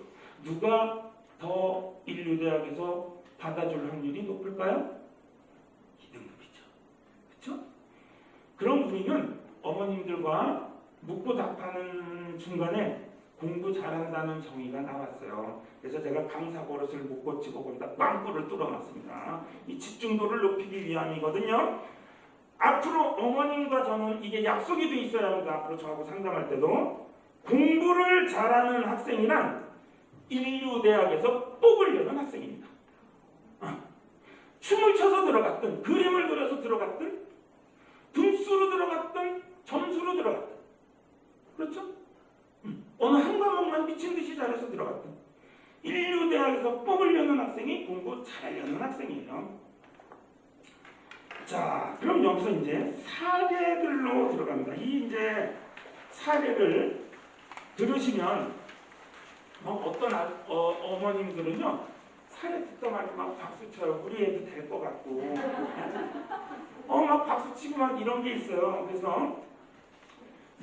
누가 더 인류대학에서 받아줄 확률이 높을까요? 2등급이죠. 그렇죠? 그런 분위기는 어머님들과 묻고 답하는 중간에 공부 잘한다는 정의가 나왔어요. 그래서 제가 강사 버릇을 못 고치고 거기다 빵꾸를 뚫어놨습니다. 이 집중도를 높이기 위함이거든요. 앞으로 어머님과 저는 이게 약속이 돼 있어야 합니다. 앞으로 저하고 상담할 때도 공부를 잘하는 학생이란 인류대학에서 뽑으려는 학생입니다. 춤을 춰서 들어갔든 그림을 그려서 들어갔든 등수로 들어갔든 점수로 들어갔든, 그렇죠? 어느 한 과목만 미친 듯이 잘해서 들어갔든 인류대학에서 뽑으려는 학생이 공부 잘하려는 학생이에요. 자, 그럼 여기서 이제 사례들로 들어갑니다. 이 이제 사례를 들으시면 어떤 어머님들은요, 사례 듣다마자 막 박수 쳐요. 우리 애도 될 것 같고 막 박수 치고 막 이런 게 있어요. 그래서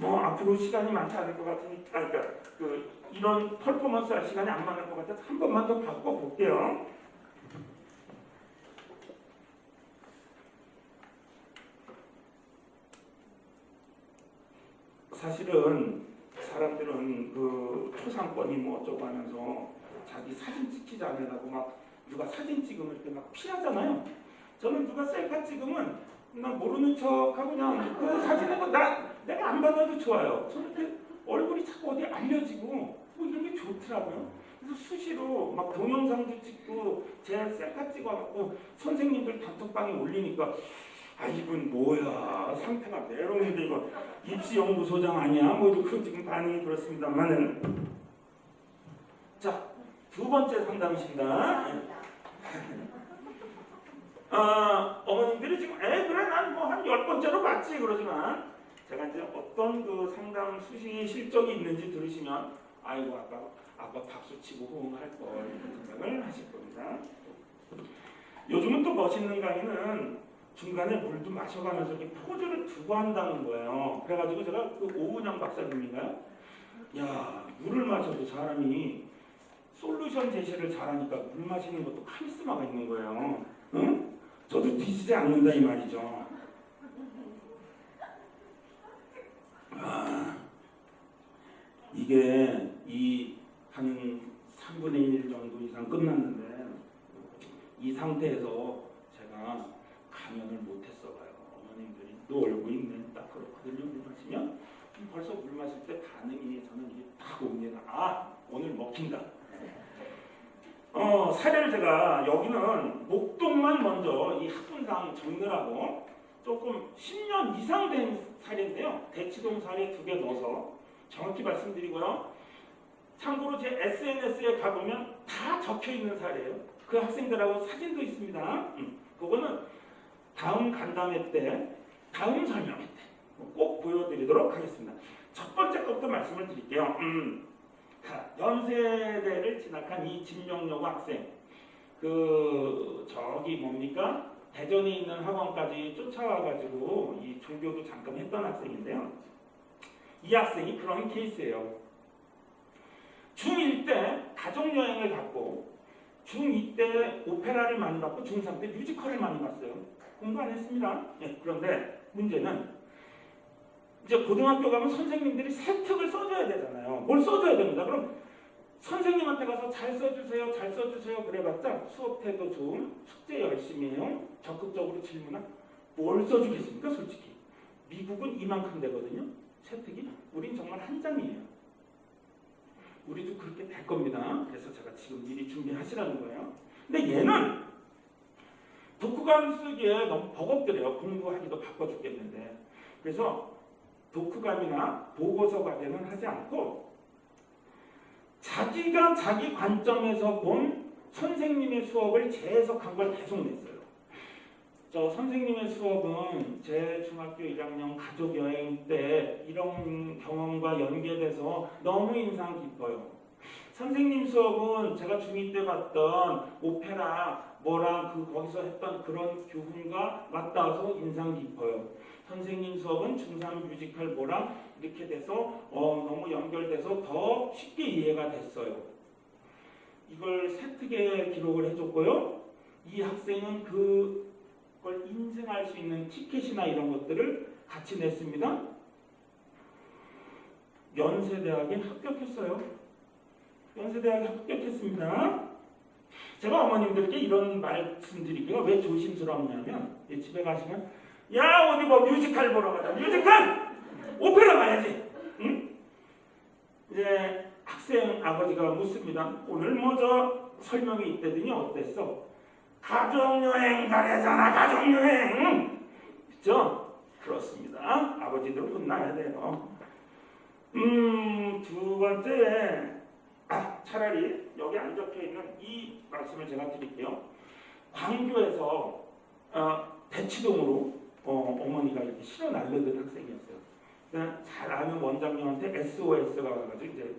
앞으로 시간이 많지 않을 것 같으니까, 이런 퍼포먼스 할 시간이 안 많을 것 같아서 한 번만 더 바꿔볼게요. 사실은 사람들은 그 초상권이 어쩌고 하면서 자기 사진 찍히지 않으려고 막 누가 사진 찍으면 이렇게 막 피하잖아요. 저는 누가 셀카 찍으면 나 모르는 척하고 그냥 그 사진은 내가 안 받아도 좋아요. 저는 이렇게 얼굴이 자꾸 어디 알려지고 이런 게 좋더라고요. 그래서 수시로 막 동영상도 찍고 제 셀카 찍어갖고 선생님들 단톡방에 올리니까 이분 뭐야, 상태가 메롱인데 이거 입시연구소장 아니야? 이렇게 지금 반응이 그렇습니다만은. 자, 두 번째 상담이십니다. 어머님들이 지금 그래 난 한 10번째로 봤지 그러지만, 제가 이제 어떤 그 상담 수시 실적이 있는지 들으시면 아이고 아빠 박수 치고 호응할 걸, 이런 생각을 하실 겁니다. 요즘은 또 멋있는 강의는 중간에 물도 마셔가면서 이렇게 포즈를 두고 한다는 거예요. 그래가지고 제가 그 오은영 박사님인가요? 야, 물을 마셔도 사람이 솔루션 제시를 잘하니까 물 마시는 것도 카리스마가 있는 거예요. 응? 저도 뒤지지 않는다 이 말이죠. 이게 한 3분의 1 정도 이상 끝났는데 이 상태에서 제가 강연을 못했어 봐요. 어머님들이 놀고 있네. 딱 그렇거든요. 물 마시면 벌써 물 마실 때 반응이 저는 이게 딱 옵니다. 아, 오늘 먹힌다. 사례를 제가 여기는 목동만 먼저 이 학분상 적느라고 조금 10년 이상 된 사례인데요. 대치동 사례 2개 넣어서 정확히 말씀드리고요. 참고로 제 SNS에 가보면 다 적혀 있는 사례예요. 그 학생들하고 사진도 있습니다. 그거는 다음 간담회 때, 다음 설명회 때 꼭 보여드리도록 하겠습니다. 첫 번째 것부터 말씀을 드릴게요. 연세대를 진학한 이 진명여고 학생, 저기 뭡니까? 대전에 있는 학원까지 쫓아와가지고 이 조교도 잠깐 했던 학생인데요. 이 학생이 그런 케이스예요. 중1 때 가족여행을 갔고 중2 때 오페라를 많이 봤고 중3 때 뮤지컬을 많이 봤어요. 공부 안 했습니다. 네, 그런데 문제는 이제 고등학교 가면 선생님들이 세특을 써줘야 되잖아요. 뭘 써줘야 됩니다. 그럼 선생님한테 가서 잘 써주세요, 잘 써주세요 그래봤자 수업 태도 좋음, 숙제 열심히 해요, 적극적으로 질문하 뭘 써주겠습니까? 솔직히 미국은 이만큼 되거든요. 세특이 우린 정말 한 장이에요. 우리도 그렇게 될 겁니다. 그래서 제가 지금 미리 준비하시라는 거예요. 근데 얘는 독후감 쓰기에 너무 버겁더래요. 공부하기도 바빠 죽겠는데. 그래서 독후감이나 보고서 과제는 하지 않고 자기가 자기 관점에서 본 선생님의 수업을 재해석한 걸 계속 냈어요. 저 선생님의 수업은 제 중학교 1학년 가족여행 때 이런 경험과 연계돼서 너무 인상 깊어요. 선생님 수업은 제가 중2 때 봤던 오페라 거기서 했던 그런 교훈과 맞닿아서 인상 깊어요. 선생님 수업은 중3 뮤지컬 이렇게 돼서 너무 연결돼서 더 쉽게 이해가 됐어요. 이걸 세특에 기록을 해줬고요. 이 학생은 그걸 인증할 수 있는 티켓이나 이런 것들을 같이 냈습니다. 연세대학에 합격했어요. 연세대학에 합격했습니다. 제가 어머님들께 이런 말씀드리기가 왜 조심스럽냐면 집에 가시면 야 어디 뭐 뮤지컬 보러 가자. 뮤지컬! 오페라 가야지. 응? 이제 학생 아버지가 묻습니다. 오늘 저 설명이 있다더니 어땠어? 가족여행 가래잖아. 가족여행. 그죠? 그렇습니다. 아버지들 혼나야 돼요. 두 번째 차라리 여기 안 적혀있는 이 말씀을 제가 드릴게요. 광교에서 대치동으로 어머니가 이렇게 실어 날려든 학생이었어요. 잘 아는 원장님한테 SOS가 와가지고 이제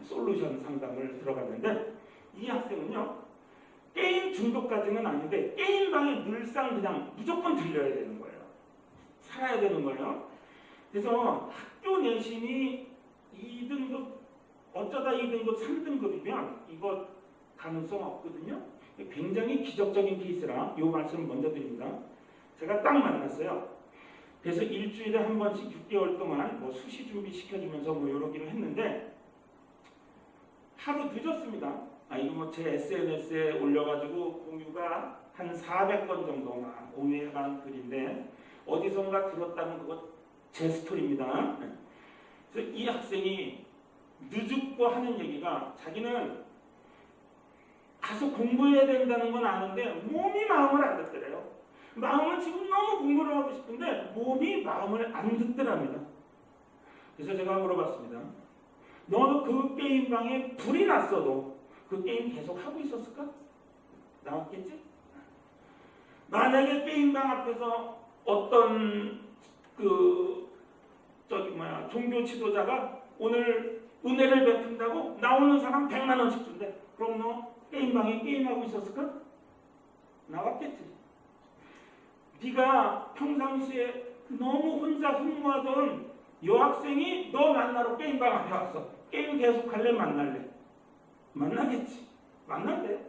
솔루션 상담을 들어갔는데 이 학생은요 게임 중독까지는 아닌데 게임방에 늘상 그냥 무조건 들려야 되는 거예요. 살아야 되는 거예요. 그래서 학교 내신이 2등급 어쩌다 2등급 3등급이면 이거 가능성 없거든요. 굉장히 기적적인 케이스라 이 말씀 먼저 드립니다. 제가 딱 만났어요. 그래서 일주일에 한 번씩 6개월 동안 수시 준비 시켜주면서 이러기로 했는데 하루 늦었습니다. 이거 제 SNS에 올려가지고 공유가 한 400건 정도나 공유해간 글인데 어디선가 들었다는 그거 제 스토리입니다. 그래서 이 학생이 늦고 하는 얘기가 자기는 가서 공부해야 된다는 건 아는데 몸이 마음을 안 듣더래요. 마음은 지금 너무 공부를 하고 싶은데 몸이 마음을 안 듣더랍니다. 그래서 제가 물어봤습니다. 너도 그 게임방에 불이 났어도 그 게임 계속 하고 있었을까? 나왔겠지? 만약에 게임방 앞에서 어떤 종교 지도자가 오늘 은혜를 베푼다고 나오는 사람 100만 원씩 준대. 그럼 너 게임방에 게임하고 있었을까? 나왔겠지. 네가 평상시에 너무 혼자 흠모하던 여학생이 너 만나러 게임방 앞에 왔어. 게임 계속할래 만날래? 만나겠지. 만난대.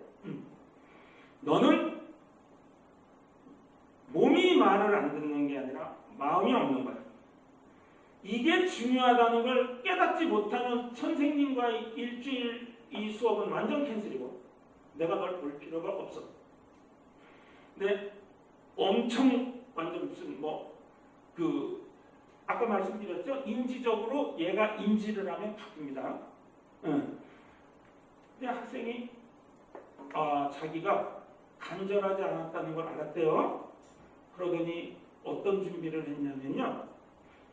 너는 몸이 말을 안 듣는 게 아니라 마음이 없는 거야. 이게 중요하다는 걸 깨닫지 못하는 선생님과의 일주일 이 수업은 완전 캔슬이고 내가 널 볼 필요가 없어. 근데 엄청 완전 무슨 아까 말씀드렸죠? 인지적으로 얘가 인지를 하면 바뀝니다. 근데 학생이 자기가 간절하지 않았다는 걸 알았대요. 그러더니 어떤 준비를 했냐면요.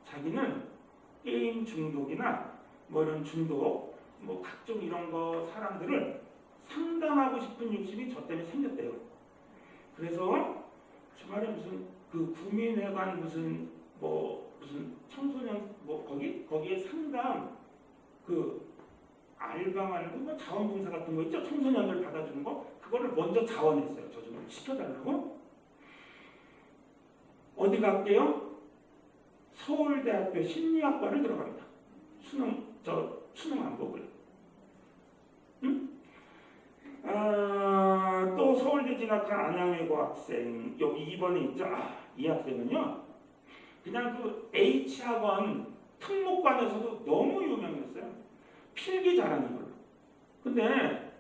자기는 게임 중독이나 이런 중독, 각종 이런 거 사람들을 상담하고 싶은 욕심이 저 때문에 생겼대요. 그래서 주말에 무슨 구민회관 무슨 청소년 거기에 상담 알바 말고 자원봉사 같은 거 있죠? 청소년들 받아주는 거 그거를 먼저 자원했어요. 저 좀 시켜달라고. 어디 갈게요? 서울대학교 심리학과를 들어갑니다. 수능 안 보고요. 응? 또 서울대 진학한 안양외고 학생 여기 2번에 있죠. 이 학생은요. 그냥 H학원 특목반에서도 너무 유명했어요. 필기 잘하는 걸로. 근데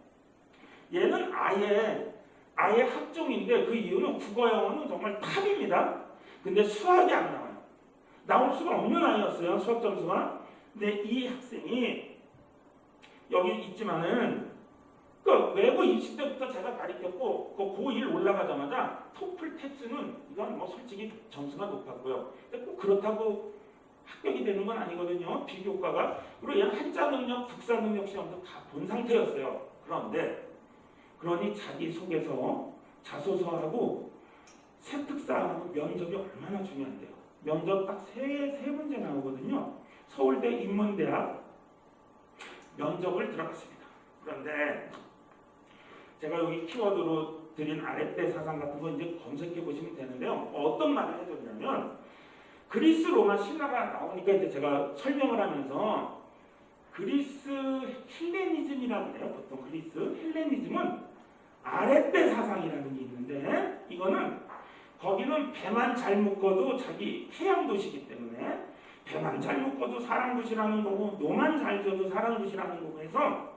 얘는 아예 학종인데 그 이유는 국어 영어는 정말 탑입니다. 근데 수학이 안 나와요. 나올 수가 없는 아이였어요. 수학 점수가. 근데 이 학생이 여기 있지만은 외고 입시 때부터 제가 가르쳤고 고1 올라가자마자 토플 텍스는 이건 솔직히 점수가 높았고요. 근데 꼭 그렇다고 합격이 되는 건 아니거든요. 비교과가. 그리고 얘는 한자 능력, 국사 능력 시험도 다 본 상태였어요. 그러니 자기소개서, 자소서하고 세특사하고 면접이 얼마나 중요한데요. 면접 딱 세 문제 나오거든요. 서울대 인문대학 면접을 들어갔습니다. 그런데 제가 여기 키워드로 드린 아랫대 사상 같은 거 이제 검색해 보시면 되는데요. 어떤 말을 해줬냐면 그리스, 로마, 신라가 나오니까 이제 제가 설명을 하면서 그리스 헬레니즘이라고 해요. 보통 그리스 헬레니즘은 아랫대 사상이라는 게 있는데 이거는 거기는 배만 잘 묶어도 자기 해양 도시이기 때문에 배만 잘 묶어도 사람 굿이라는 거고 노만 잘 져도 사람 굿이라는 거고 해서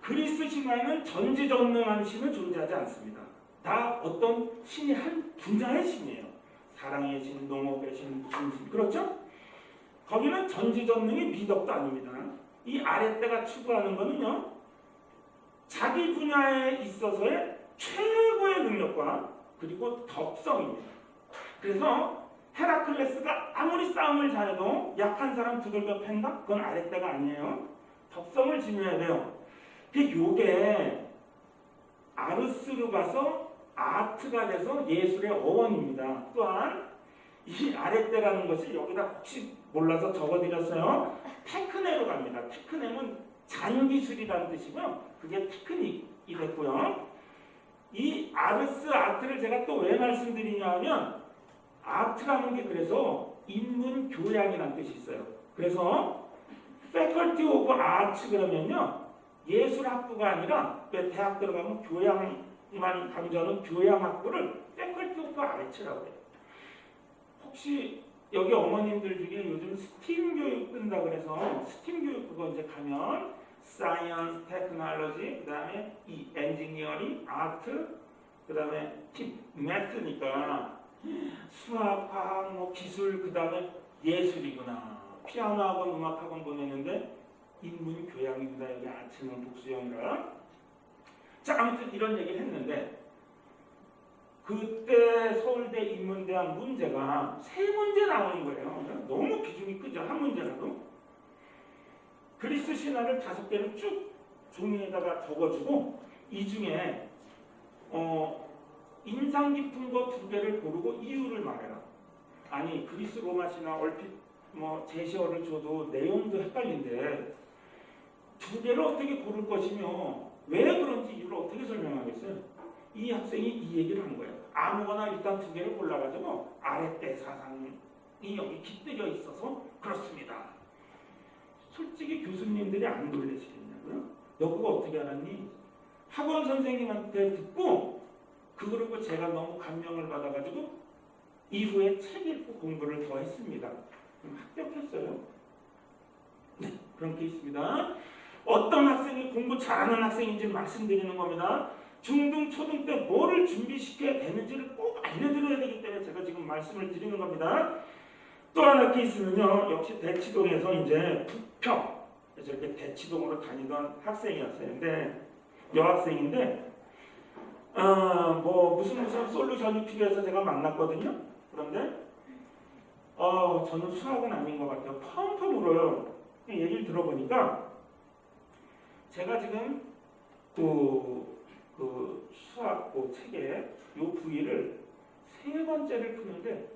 그리스 신화에는 전지전능한 신은 존재하지 않습니다. 다 어떤 신이 한 분자의 신이에요. 사랑의 신, 농업의 신, 무슨 신. 그렇죠? 거기는 전지전능의 미덕도 아닙니다. 이 아랫대가 추구하는 거는요. 자기 분야에 있어서의 최고의 능력과 그리고 덕성입니다. 그래서 헤라클레스가 아무리 싸움을 잘해도 약한 사람 두들겨 팬다? 그건 아랫대가 아니에요. 덕성을 지녀야 돼요. 요게 아르스로 가서 아트가 돼서 예술의 어원입니다. 또한 이 아랫대라는 것이 여기다 혹시 몰라서 적어드렸어요. 테크네로 갑니다. 테크네는 잔기술이라는 뜻이고요. 그게 테크닉이 됐고요. 이 아르스 아트를 제가 또 왜 말씀드리냐 하면 아트라는 게 그래서 인문 교양이라는 뜻이 있어요. 그래서 Faculty of Arts 그러면요. 예술학부가 아니라 대학 들어가면 교양만 강조하는 교양학부를 Faculty of Arts라고 해요. 혹시 여기 어머님들 중에 요즘 스팀 교육 뜬다 그래서 스팀 교육 그거 이제 가면 사이언스, 테크놀로지, 그 다음에 이 엔지니어링, 아트, 그 다음에 매트니까 수학, 과학, 기술, 그 다음에 예술이구나. 피아노 학원, 음악 학원 보내는데 인문 교양입니다. 여기 아트는 복수형이라. 자, 아무튼 이런 얘기를 했는데 그때 서울대 인문대학 문제가 3문제 나오는 거예요. 너무 비중이 크죠. 한 문제라도. 그리스 신화를 5개를 쭉 종이에다가 적어주고 이 중에 인상 깊은 거 2개를 고르고 이유를 말해라. 아니 그리스 로마 신화 얼핏 제시어를 줘도 내용도 헷갈린데 2개를 어떻게 고를 것이며 왜 그런지 이유를 어떻게 설명하겠어요? 이 학생이 이 얘기를 한 거예요. 아무거나 일단 두 개를 골라가지고 아랫배 사상이 여기 깃들여 있어서 그렇습니다. 솔직히 교수님들이 안 놀라시겠냐고요? 너 그거 어떻게 알았니? 학원 선생님한테 듣고 그러고 제가 너무 감명을 받아가지고 이후에 책 읽고 공부를 더 했습니다. 합격했어요. 네, 그런 게 있습니다. 어떤 학생이 공부 잘하는 학생인지 말씀드리는 겁니다. 중등, 초등 때 뭐를 준비시켜야 되는지를 꼭 알려드려야 되기 때문에 제가 지금 말씀을 드리는 겁니다. 또 하나 케이스는요, 역시 대치동에서 이제 부평, 그래서 이렇게 대치동으로 다니던 학생이었어요. 근데 여학생인데, 뭐 무슨 솔루션이 필요해서 제가 만났거든요. 그런데, 저는 수학은 아닌 것 같아요. 펑펑 울어요. 얘기를 들어보니까, 제가 지금 그 수학 책에 요 부위를 세 번째를 푸는데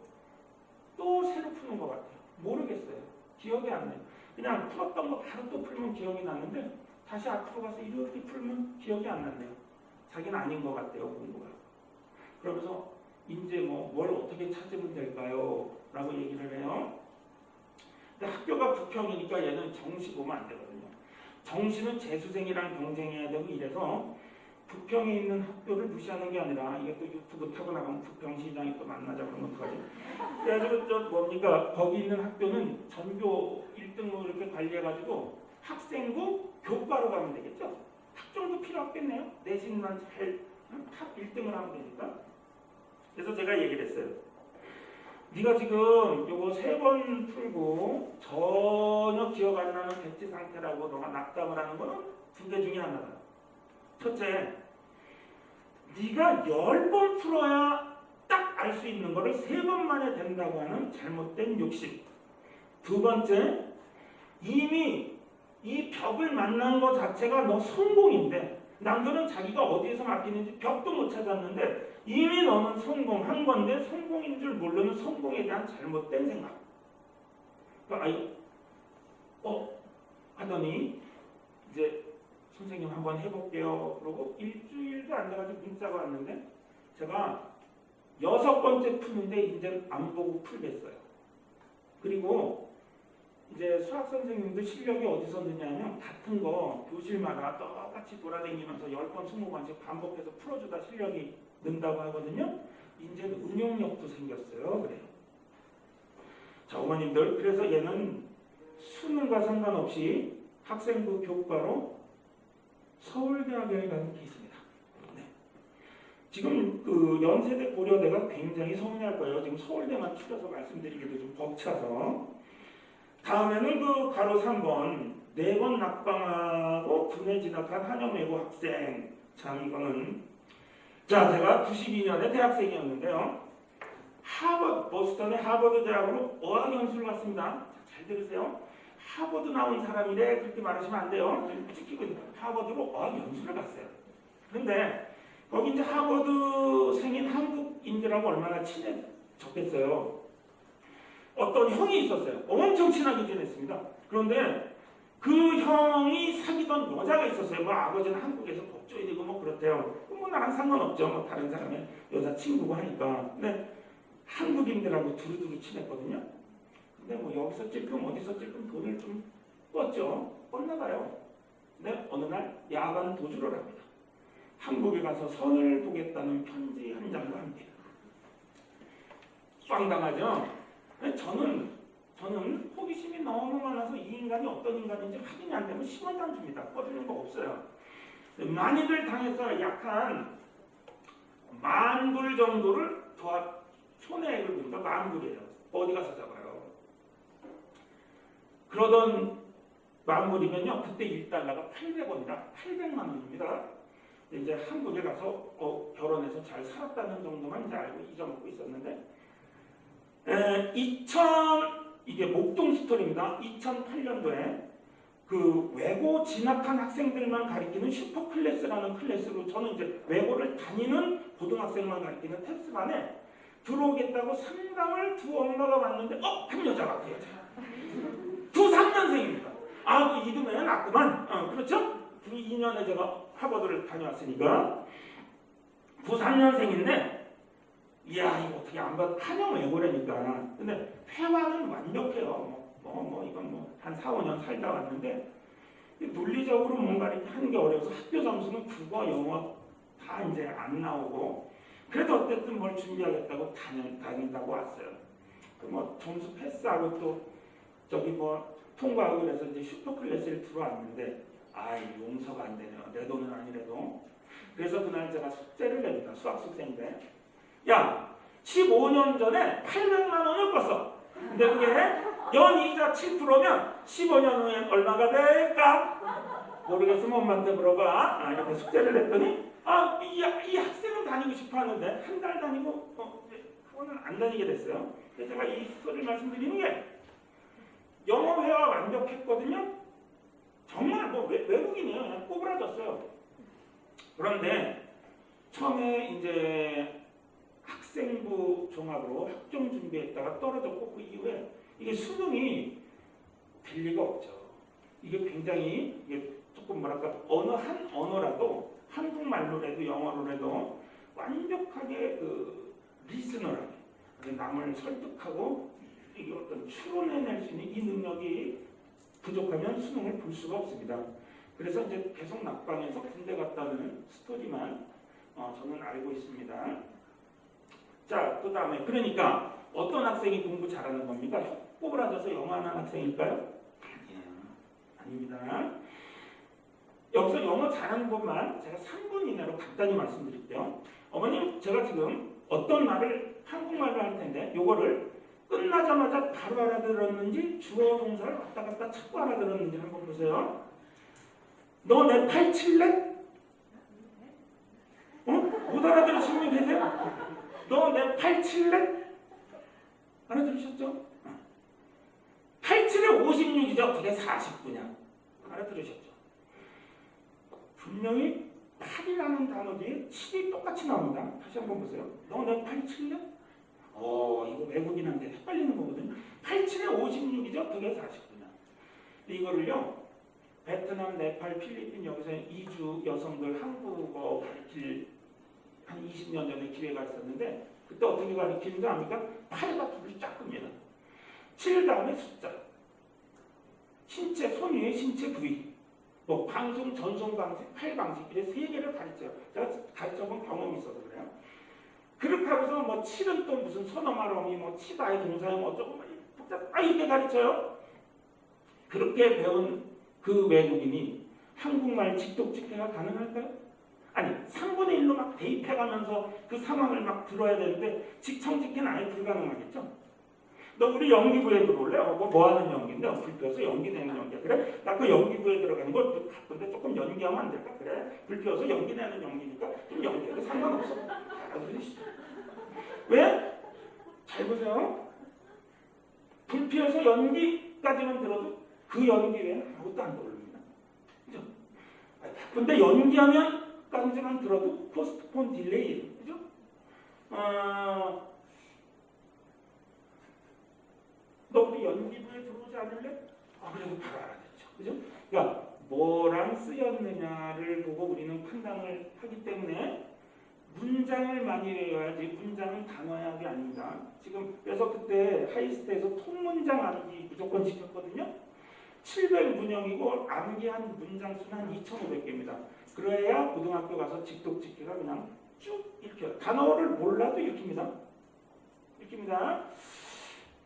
또 새로 푸는 것 같아요. 모르겠어요. 기억이 안 나요. 그냥 풀었던 거 바로 또 풀면 기억이 나는데 다시 앞으로 가서 이렇게 풀면 기억이 안 났네요. 자기는 아닌 것 같아요, 공부가. 그러면서 이제 뭘 어떻게 찾으면 될까요? 라고 얘기를 해요. 근데 학교가 부평이니까 얘는 정시 보면 안 되거든요. 정시는 재수생이랑 경쟁해야 되고 이래서 부평에 있는 학교를 무시하는 게 아니라 이게 또 유튜브 타고 나가면 부평시장이 또 만나자 그러면 어떡하지? 그래가지고 거기 있는 학교는 전교 1등으로 이렇게 관리해가지고 학생부 교과로 가면 되겠죠? 학종도 필요 없겠네요. 내신만 잘 탑 1등을 하면 되니까. 그래서 제가 얘기를 했어요. 네가 지금 요거 3번 풀고 전혀 기억 안 나는 백지 상태라고 너가 낙담을 하는 거는 2개 중에 하나다. 첫째, 네가 10번 풀어야 딱 알 수 있는 거를 3번 만에 된다고 하는 잘못된 욕심. 두 번째, 이미 이 벽을 만난 것 자체가 너 성공인데 남들은 자기가 어디에서 막히는지 벽도 못 찾았는데 이미 너는 성공한 건데 성공인 줄 모르는 성공에 대한 잘못된 생각. 하더니 이제 선생님 한번 해볼게요. 그러고 일주일도 안 돼가지고 문자가 왔는데 제가 6번째 푸는데 이제 안 보고 풀겠어요. 그리고 이제 수학 선생님도 실력이 어디서 느냐면 같은 거 교실마다 똑같이 돌아다니면서 10번, 20번씩 반복해서 풀어주다 실력이 는다고 하거든요. 이제는 응용력도 생겼어요. 그래요. 자, 어머님들, 그래서 얘는 수능과 상관없이 학생부 교과로 서울대학에 가는 케이스입니다. 네. 지금 그 연세대 고려대가 굉장히 서운해할 거예요. 지금 서울대만 추려서 말씀드리기도 좀 벅차서. 다음에는 그 가로 3번 4번 낙방하고 군에 진학한 한여외고 학생. 참 이거는 자, 제가 92년에 대학생이었는데요. 보스턴의 하버드 대학으로 어학연수를 갔습니다. 잘 들으세요. 하버드 나온 사람이래 그렇게 말하시면 안 돼요. 찍히고 하버드로 어학연수를 갔어요. 그런데 거기 이제 하버드생인 한국인들하고 얼마나 친해졌겠어요. 어떤 형이 있었어요. 엄청 친하게 지냈습니다. 그런데 그 형이 사귀던 여자가 있었어요. 뭐 아버지는 한국에서 법조인이 되고 뭐 그렇대요. 뭐 나랑 상관없죠. 뭐 다른 사람의 여자 친구고 하니까. 근데 한국인들하고 두루두루 친했거든요. 근데 뭐 여기서 찔끔 어디서 찔끔 돈을 좀 꿨죠. 꿨나 봐요. 근데 어느 날 야간 도주를 합니다. 한국에 가서 선을 보겠다는 편지 한 장과 함께. 빵당하죠. 저는 호기심이 너무 많아서 이 인간이 어떤 인간인지 확인이 안 되면 10원도 안 줍니다. 꺼주는 거 없어요. 많이들 당해서 약한 10,000불 정도를 손해액을 보니까 10,000불이에요. 어디 가서 잡아요. 그러던 10,000불이면요. 그때 1달러가 800원이라 800만 원입니다. 이제 한국에 가서 결혼해서 잘 살았다는 정도만 이제 알고 잊어먹고 있었는데 이게 목동 스토리입니다. 2008년도에 그 외고 진학한 학생들만 가리키는 슈퍼 클래스라는 클래스로 저는 이제 외고를 다니는 고등학생만 가리키는 테스트반에 들어오겠다고 상담을 두 엄마가 왔는데 한 여자가 그 여자. 두 3년생입니다. 그 이름에 낫구만. 그렇죠? 92년에 제가 하버드를 다녀왔으니까 93년생인데 이야 이거 어떻게 안 봐? 한영 외고라니까. 근데 회화는 완벽해요. 이건 한 4, 5년 살다 왔는데 논리적으로 뭔가 이렇게 하는 게 어려워서 학교 점수는 국어, 영어 다 이제 안 나오고 그래도 어쨌든 뭘 준비하겠다고 다닌다고 왔어요. 점수 패스하고 또 저기 통과하고 그래서 이제 슈퍼클래스를 들어왔는데 용서가 안 되네요. 내 돈은 아니래도. 그래서 그날 제가 숙제를 냅니다. 수학 숙제인데 야 15년 전에 800만 원을 껐어. 근데 그게 연이자 7%면 15년 후엔 얼마가 될까? 모르겠으면 엄마한테 물어봐. 이렇게 숙제를 냈더니 이 학생은 다니고 싶어 하는데 한 달 다니고 학원은 안 다니게 됐어요. 그래서 제가 이 스토리를 말씀드리는 게 영어 회화 완벽했거든요. 정말 외국인이에요. 그냥 꼬부라졌어요. 그런데 처음에 이제 학생부 종합으로 학종 준비했다가 떨어졌고 그 이후에 이게 수능이 될 리가 없죠. 이게 굉장히 조금 한 언어라도 한국말로라도 영어로라도 완벽하게 리스너하게 남을 설득하고 이게 어떤 추론해낼 수 있는 이 능력이 부족하면 수능을 볼 수가 없습니다. 그래서 이제 계속 낙방해서 군대 갔다는 스토리만 저는 알고 있습니다. 자, 그 다음에 그러니까 어떤 학생이 공부 잘하는 겁니까? 꼬부라져서 영어하는 학생일까요? 아니에요. 아닙니다. 여기서 영어 잘하는 것만 제가 3분 이내로 간단히 말씀드릴게요. 어머님, 제가 지금 어떤 말을 한국말로 할 텐데 요거를 끝나자마자 바로 알아들었는지 주어 동사를 왔다 갔다 찾고 알아들었는지 한번 보세요. 너 내 팔 칠래? 못 알아들으신 분 계세요? 너 내 팔 칠래? 알아들으셨죠? 87에 56이죠. 그게 49냐? 알아들으셨죠? 분명히 8이라는 단어 뒤에 7이 똑같이 나옵니다. 다시 한번 보세요. 너 내 팔 칠래? 이거 외국인한테 헷갈리는 거거든요. 87에 56이죠. 그게 49냐? 이거를요. 베트남, 네팔, 필리핀 여기서 이주 여성들 한국어 가르칠 한 20년 전에 기회가 있었는데 그때 어떻게 가르치는지 아니까 8과 2를 쫙 끕니다. 7 다음에 숫자, 신체, 손 위에 신체 부위, 방송, 전송 방식, 팔 방식 이렇게 3개를 가르쳐요. 제가 가르쳐본 경험이 있어서 그래요. 그렇게 하고서 7은 또 무슨 선어말어미, 치다의 동사형 어쩌고 이렇게 가르쳐요. 그렇게 배운 그 외국인이 한국말 직독직해가 가능할까요? 아니 3분의 1로 막 대입해가면서 그 상황을 막 들어야 되는데 직청직해는 아예 불가능하겠죠? 너 우리 연기부에 들어올래? 뭐 하는 연기인데 불피워서 연기내는 연기야. 그래? 나 그 연기부에 들어가는 거 바쁜데 조금 연기하면 안 될까? 그래? 불피워서 연기내는 연기니까 좀 연기해도 상관없어. 알아들으시죠? 왜? 잘 보세요. 불피워서 연기까지만 들어도 그 연기 외에는 아무것도 안 떠오릅니다. 그죠? 근데 연기하면까지만 들어도 포스트폰 딜레이. 그죠? 너 우리 연기부에 들어오지 않을래? 그래도 바로 알아듣죠. 그죠? 그러니까 뭐랑 쓰였느냐를 보고 우리는 판단을 하기 때문에 문장을 많이 외워야지 문장은 단어약이 아닙니다. 지금 그래서 그때 하이스트에서 통문장 암기 무조건 시켰거든요. 700문형이고 암기한 문장 수는 한 2,500개입니다. 그래야 고등학교 가서 직독직해가 그냥 쭉 읽혀요. 단어를 몰라도 읽힙니다.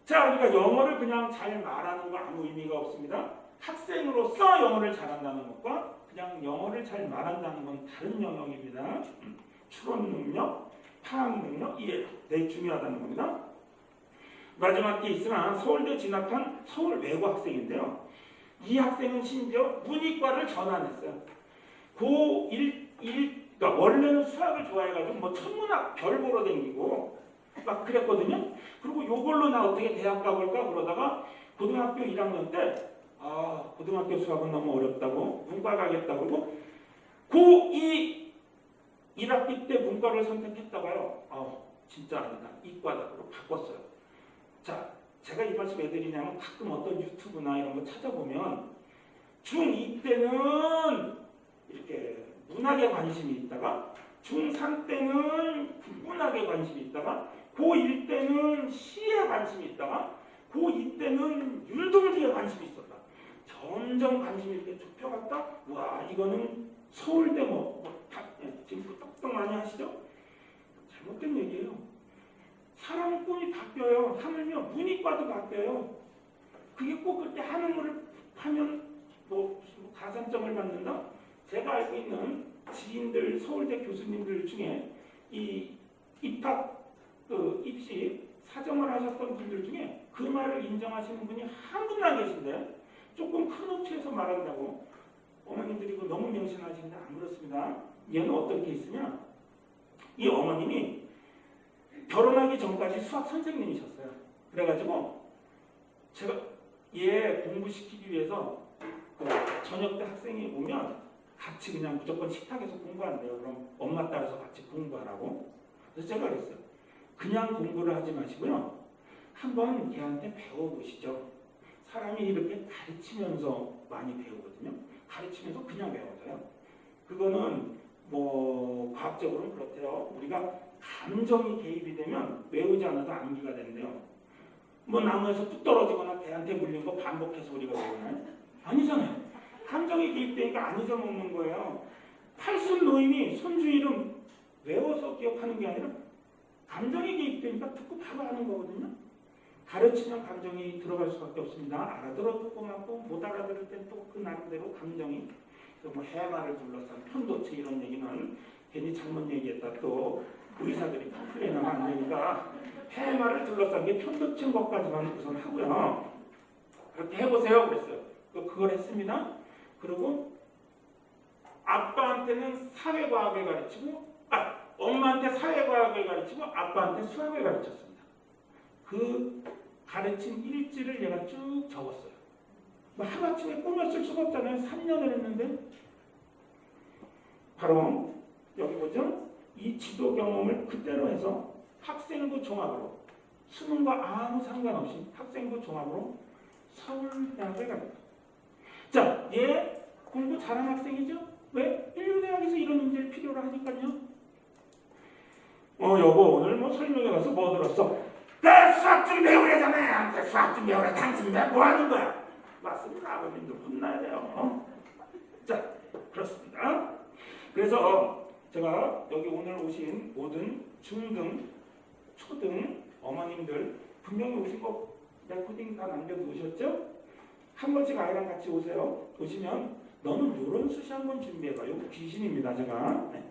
자, 그러니까 영어를 그냥 잘 말하는 거 아무 의미가 없습니다. 학생으로서 영어를 잘한다는 것과 그냥 영어를 잘 말한다는 건 다른 영역입니다. 추론 능력, 파악 능력, 이해 되게 중요하다는 겁니다. 마지막 케이스는 서울대 진학한 서울 외고 학생인데요. 이 학생은 심지어 문이과를 전환했어요. 그러니까 원래는 수학을 좋아해가지고 천문학 별 보러 다니고 막 그랬거든요. 그리고 요걸로 나 어떻게 대학 가볼까 그러다가 고등학교 1학년 때 고등학교 수학은 너무 어렵다고 문과 가겠다고 그러고 고2 1학기 때 문과를 선택했다가요. 진짜 아니다. 이과다. 그러고 바꿨어요. 자, 제가 이 말씀 왜 드리냐면 가끔 어떤 유튜브나 이런 거 찾아보면 중2 때는 이렇게 문학에 관심이 있다가 중3 때는 국문학에 관심이 있다가 고1 때는 시에 관심이 있다가 고2 때는 율동기에 관심이 있었다. 점점 관심이 이렇게 좁혀갔다. 와, 이거는 서울대 지금 똑똑 많이 하시죠? 잘못된 얘기예요. 사람 꿈이 바뀌어요. 하물며 문이과도 바뀌어요. 그게 꼭 그렇게 하는 하면 뭐 가산점을 받는다? 제가 알고 있는 지인들, 서울대 교수님들 중에 이 입학 입시 사정을 하셨던 분들 중에 그 말을 인정하시는 분이 한 분도 안 계신데, 조금 큰 업체에서 말한다고 어머님들이 너무 명심하시는데 안 그렇습니다. 얘는 어떤 케이스냐? 이 어머님이 결혼하기 전까지 수학 선생님이셨어요. 그래가지고 제가 얘 공부시키기 위해서 저녁 때 학생이 오면 같이 그냥 무조건 식탁에서 공부한대요. 그럼 엄마 따라서 같이 공부하라고. 그래서 제가 그랬어요. 그냥 공부를 하지 마시고요. 한번 걔한테 배워보시죠. 사람이 이렇게 가르치면서 많이 배우거든요. 가르치면서 그냥 배워져요. 그거는 뭐 과학적으로는 그렇대요. 우리가 감정이 개입이 되면 외우지 않아도 암기가 된대요. 뭐 나무에서 뚝 떨어지거나 배한테 물린 거 반복해서 우리가 외우나요? 아니잖아요. 감정이 개입되니까 안 잊어먹는 거예요. 팔순 노인이 손주 이름 외워서 기억하는 게 아니라 감정이 개입되니까 듣고 바로 하는 거거든요. 가르치면 감정이 들어갈 수밖에 없습니다. 알아들어도 고맙고 못 알아들을 땐 또 그 나름대로 감정이, 뭐 해마를 둘러싼 편도체 이런 얘기는 괜히 잘못 얘기했다 또 의사들이 컴플레인하면 안 되니까 해마를 둘러싼 게 편도체인 것까지만 우선 하고요. 그렇게 해보세요 그랬어요. 그걸 했습니다. 그리고 아빠한테는 사회과학을 가르치고 엄마한테 사회과학을 가르치고 아빠한테 수학을 가르쳤습니다. 그 가르친 일지를 얘가 쭉 적었어요. 뭐 하루아침에 꾸몄을 수가 없잖아요. 3년을 했는데 바로 여기 보죠. 이 지도 경험을 그대로 해서 학생부 종합으로 수능과 아무 상관없이 학생부 종합으로 서울대학에 갑니다. 자, 얘 공부 잘하는 학생이죠? 왜? 인류대학에서 이런 인재를 필요로 하니까요. 여보 오늘 뭐 설명회 가서 뭐 들었어? 내 수학 좀 배우래잖아. 내 수학 좀 배우래. 당신 내 뭐 하는 거야? 맞습니다. 아버님도 혼나야 돼요. 자, 그렇습니다. 그래서 제가 여기 오늘 오신 모든 중등, 초등 어머님들 분명히 오신 거 레코딩 다 남겨두셨죠? 한 번씩 아이랑 같이 오세요. 오시면 너는 이런 수시 한번 준비해봐. 이거 귀신입니다. 제가. 네.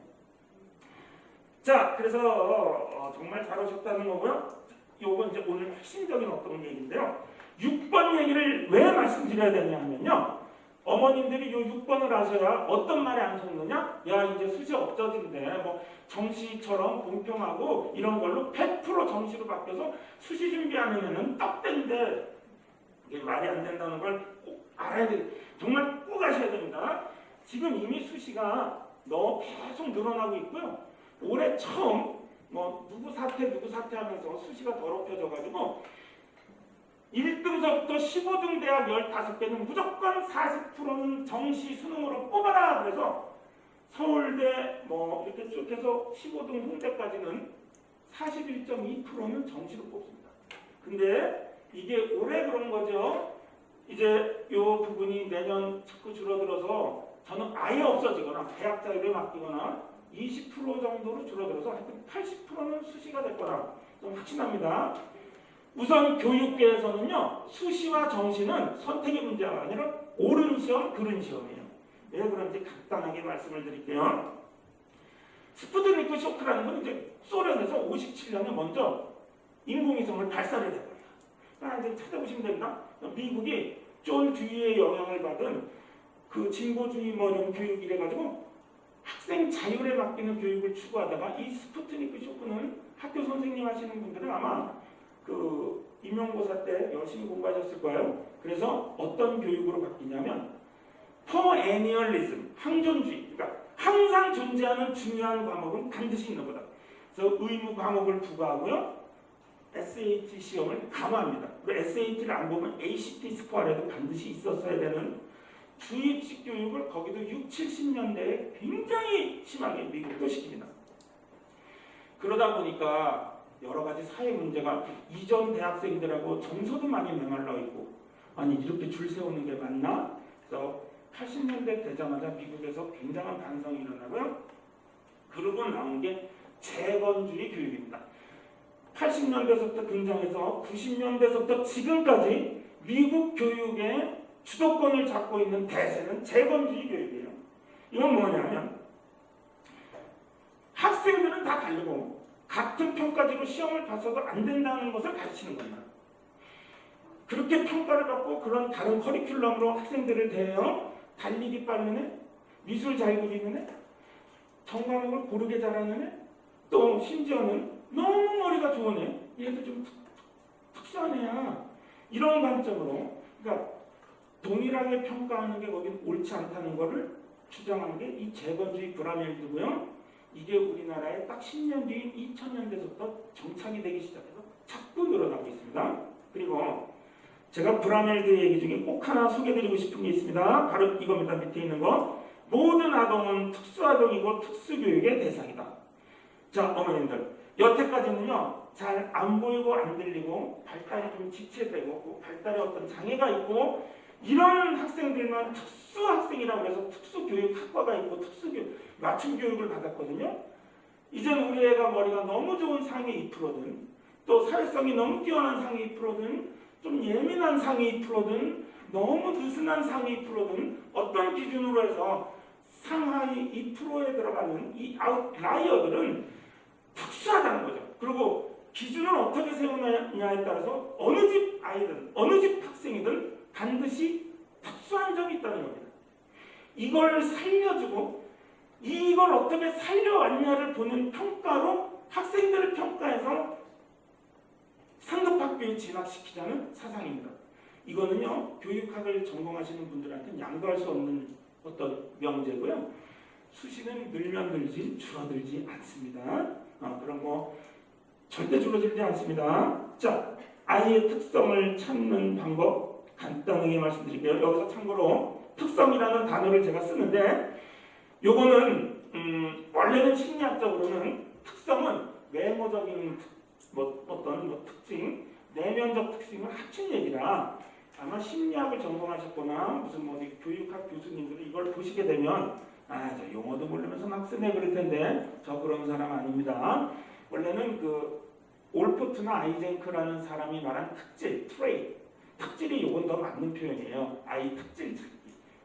자, 그래서 정말 잘 오셨다는 거고요. 요건 이제 오늘 핵심적인 어떤 얘기인데요. 6번 얘기를 왜 말씀드려야 되냐 하면요. 어머님들이 요 6번을 아셔야 어떤 말에 안 속느냐? 야, 이제 수시 없어진대. 뭐 정시처럼 공평하고 이런 걸로 100% 정시로 바뀌어서 수시 준비하면은 떡된데 이게 말이 안 된다는 걸 꼭 알아야 돼. 정말 꼭 아셔야 됩니다. 지금 이미 수시가 계속 늘어나고 있고요. 올해 처음 뭐 누구 사퇴 하면서 수시가 더럽혀져가지고 1등서부터 15등 대학 15개는 무조건 40%는 정시 수능으로 뽑아라. 그래서 서울대 뭐 이렇게 쭉 해서 15등 홍대까지는 41.2%는 정시로 뽑습니다. 근데 이게 올해 그런 거죠. 이제 요 부분이 내년 자꾸 줄어들어서 저는 아예 없어지거나 대학 자율에 맡기거나 20% 정도로 줄어들어서 하여튼 80%는 수시가 될 거라 좀 확신합니다. 우선 교육계에서는요. 수시와 정시는 선택의 문제가 아니라 옳은 시험, 그른 시험이에요. 왜 그런지 간단하게 말씀을 드릴게요. 스푸트니크 쇼크라는 건 이제 소련에서 57년에 먼저 인공위성을 발사를 했거든요. 이제 찾아보시면 됩니다. 미국이 존 듀이의 영향을 받은 그 진보주의 뭐 이런 교육 이래가지고 학생 자율에 맡기는 교육을 추구하다가 이 스푸트니크 쇼크는 학교 선생님 하시는 분들은 아마 그 임용고사 때 열심히 공부하셨을 거예요. 그래서 어떤 교육으로 바뀌냐면 퍼애니얼리즘, 항존주의. 그러니까 항상 존재하는 중요한 과목은 반드시 있는 거다. 그래서 의무 과목을 부과하고요. SAT 시험을 강화합니다. 그리고 SAT를 안 보면 ACT 스코어라도 반드시 있었어야 되는 주입식 교육을 거기도 60, 70년대에 굉장히 심하게 미국도 시킵니다. 그러다 보니까 여러 가지 사회 문제가 이전 대학생들하고 정서도 많이 메말라 있고 아니 이렇게 줄 세우는 게 맞나? 그래서 80년대 되자마자 미국에서 굉장한 반성이 일어나고요. 그러고 나온 게 재건주의 교육입니다. 80년대부터 등장해서 90년대부터 지금까지 미국 교육의 주도권을 잡고 있는 대세는 재건주의 교육이에요. 이건 뭐냐면 학생들은 다 다르고 같은 평가지로 시험을 봐서도 안 된다는 것을 가르치는 겁니다. 그렇게 평가를 받고 그런 다른 커리큘럼으로 학생들을 대해요. 달리기 빠르는 애, 미술 잘 그리는 애, 정과목을 고르게 잘하는 애, 또 심지어는 너무 머리가 좋은 애, 얘도 좀 특수한 애야. 이런 관점으로 그러니까 동일하게 평가하는 게 거긴 옳지 않다는 것을 주장한 게 이 재건주의 브라멜드고요. 이게 우리나라에 딱 10년 뒤인 2000년대부터 정착이 되기 시작해서 자꾸 늘어나고 있습니다. 그리고 제가 브라멜드 얘기 중에 꼭 하나 소개드리고 싶은 게 있습니다. 바로 이겁니다. 밑에 있는 거. 모든 아동은 특수아동이고 특수교육의 대상이다. 자, 어머님들. 여태까지는요. 잘 안 보이고 안 들리고 발달이 좀 지체되고 발달에 어떤 장애가 있고 이런 학생들만 특수학생이라고 해서 특수교육학과가 있고 특수교육, 맞춤교육을 받았거든요. 이제는 우리 애가 머리가 너무 좋은 상위 2%든 또 사회성이 너무 뛰어난 상위 2%든 좀 예민한 상위 2%든 너무 느슨한 상위 2%든 어떤 기준으로 해서 상하이 2%에 들어가는 이 아웃라이어들은 특수하다는 거죠. 그리고 기준을 어떻게 세우느냐에 따라서 어느 집 아이든 어느 집 학생이든 반드시 특수한 점이 있다는 겁니다. 이걸 살려주고 이걸 어떻게 살려왔냐를 보는 평가로 학생들을 평가해서 상급학교에 진학시키자는 사상입니다. 이거는요 교육학을 전공하시는 분들한테는 양보할 수 없는 어떤 명제고요. 수시는 늘면 늘지 줄어들지 않습니다. 그런 거 절대 줄어들지 않습니다. 자, 아이의 특성을 찾는 방법 간단하게 말씀드릴게요. 여기서 참고로 특성이라는 단어를 제가 쓰는데 요거는 원래는 심리학적으로는 특성은 외모적인 어떤 특징, 내면적 특징을 합친 얘기라 아마 심리학을 전공하셨거나 무슨 교육학 교수님들이 이걸 보시게 되면 저 용어도 모르면서 막 쓰네 그럴 텐데 저 그런 사람 아닙니다. 원래는 그 올포트나 아이젠크라는 사람이 말한 특질, 트레이, 특질이 요건 더 맞는 표현이에요. 아이 특질 찾기.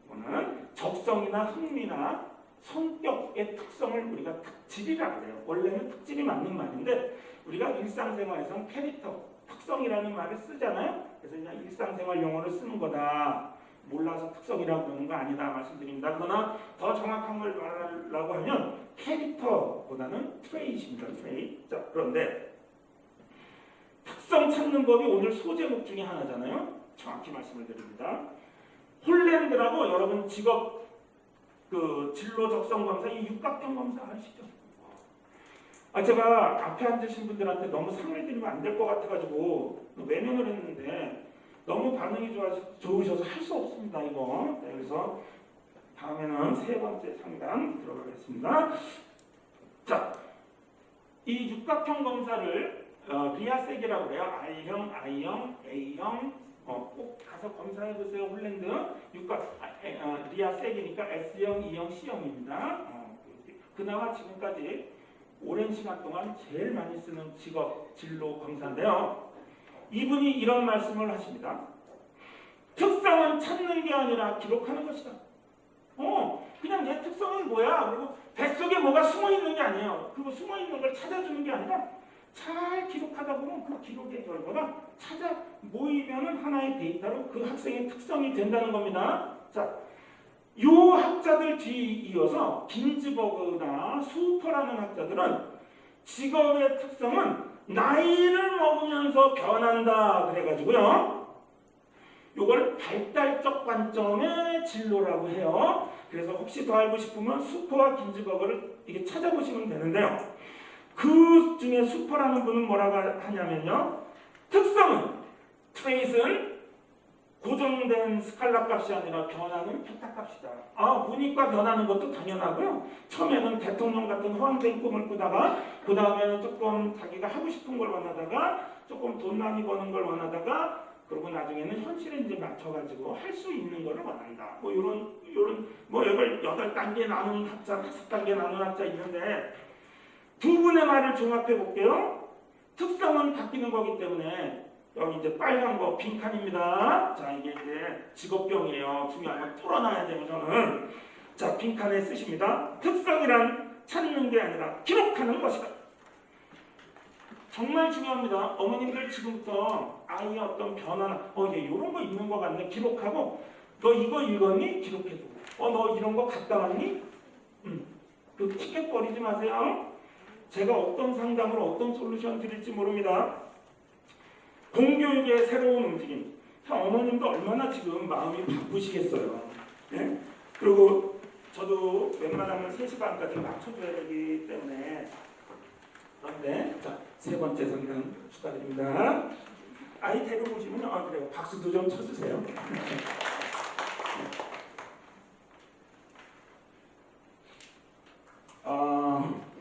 이거는 적성이나 흥미나 성격의 특성을 우리가 특질이라고 해요. 원래는 특질이 맞는 말인데 우리가 일상생활에서는 캐릭터, 특성이라는 말을 쓰잖아요. 그래서 그냥 일상생활 용어를 쓰는 거다. 몰라서 특성이라고 그러는 거 아니다 말씀드립니다. 그러나 더 정확한 걸 말하려고 하면 캐릭터보다는 트레이트입니다. 트레이트. 자, 그런데 특성 찾는 법이 오늘 소제목 중에 하나잖아요. 정확히 말씀을 드립니다. 홀랜드라고 여러분 직업 진로 적성 검사 이 육각형 검사 아시죠? 제가 앞에 앉으신 분들한테 너무 상을 드리면 안 될 것 같아가지고 외면을 했는데 너무 반응이 좋으셔서 할 수 없습니다. 이거. 네, 그래서 다음에는 세 번째 상담 들어가겠습니다. 자, 이 육각형 검사를 리아색이라고 해요. I형, I형, A형. 꼭 가서 검사해보세요. 홀랜드 리아색이니까 S형, E형, C형입니다. 그나마 지금까지 오랜 시간 동안 제일 많이 쓰는 직업 진로 검사인데요. 이분이 이런 말씀을 하십니다. 특성은 찾는 게 아니라 기록하는 것이다. 그냥 내 특성은 뭐야? 그리고 뱃속에 뭐가 숨어 있는 게 아니에요. 그리고 숨어 있는 걸 찾아주는 게 아니라 잘 기록하다 보면 그 기록의 결과가 찾아 모이면은 하나의 데이터로 그 학생의 특성이 된다는 겁니다. 자, 요 학자들 뒤에 이어서 긴즈버그나 수퍼라는 학자들은 직업의 특성은 나이를 먹으면서 변한다 그래가지고요. 요걸 발달적 관점의 진로라고 해요. 그래서 혹시 더 알고 싶으면 수퍼와 긴즈버그를 이게 찾아보시면 되는데요. 그 중에 수퍼라는 분은 뭐라고 하냐면요. 특성은 트레이스는 고정된 스칼라 값이 아니라 변하는 펜타 값이다. 아, 문이과 변하는 것도 당연하고요. 처음에는 대통령 같은 허황된 꿈을 꾸다가 그 다음에는 조금 자기가 하고 싶은 걸 원하다가 조금 돈 많이 버는 걸 원하다가 그리고 나중에는 현실에 이제 맞춰가지고 할 수 있는 거를 원한다. 뭐 이런 뭐 이걸 8단계 나눈 학자, 5단계 나눈 학자 있는데 두 분의 말을 종합해 볼게요. 특성은 바뀌는 거기 때문에 여기 이제 빨간 거 빈칸입니다. 자, 이게 이제 직업병이에요. 중요한 건 뚫어놔야 되고 저는. 자, 빈칸에 쓰십니다. 특성이란 찾는 게 아니라 기록하는 것이다. 정말 중요합니다. 어머님들 지금부터 아이의 어떤 변화나 얘 이런 거 있는 거 같네. 기록하고 너 이거 읽었니? 기록해두고 너 이런 거 갔다 왔니? 그 티켓 버리지 마세요. 제가 어떤 상담을 어떤 솔루션 드릴지 모릅니다. 공교육의 새로운 움직임. 어머님도 얼마나 지금 마음이 바쁘시겠어요. 네? 그리고 저도 웬만하면 3시 반까지 맞춰줘야 되기 때문에 그런데 자, 3번째 성경 축하드립니다. 아이 데리고 오시면 그래요. 박수도 좀 쳐주세요.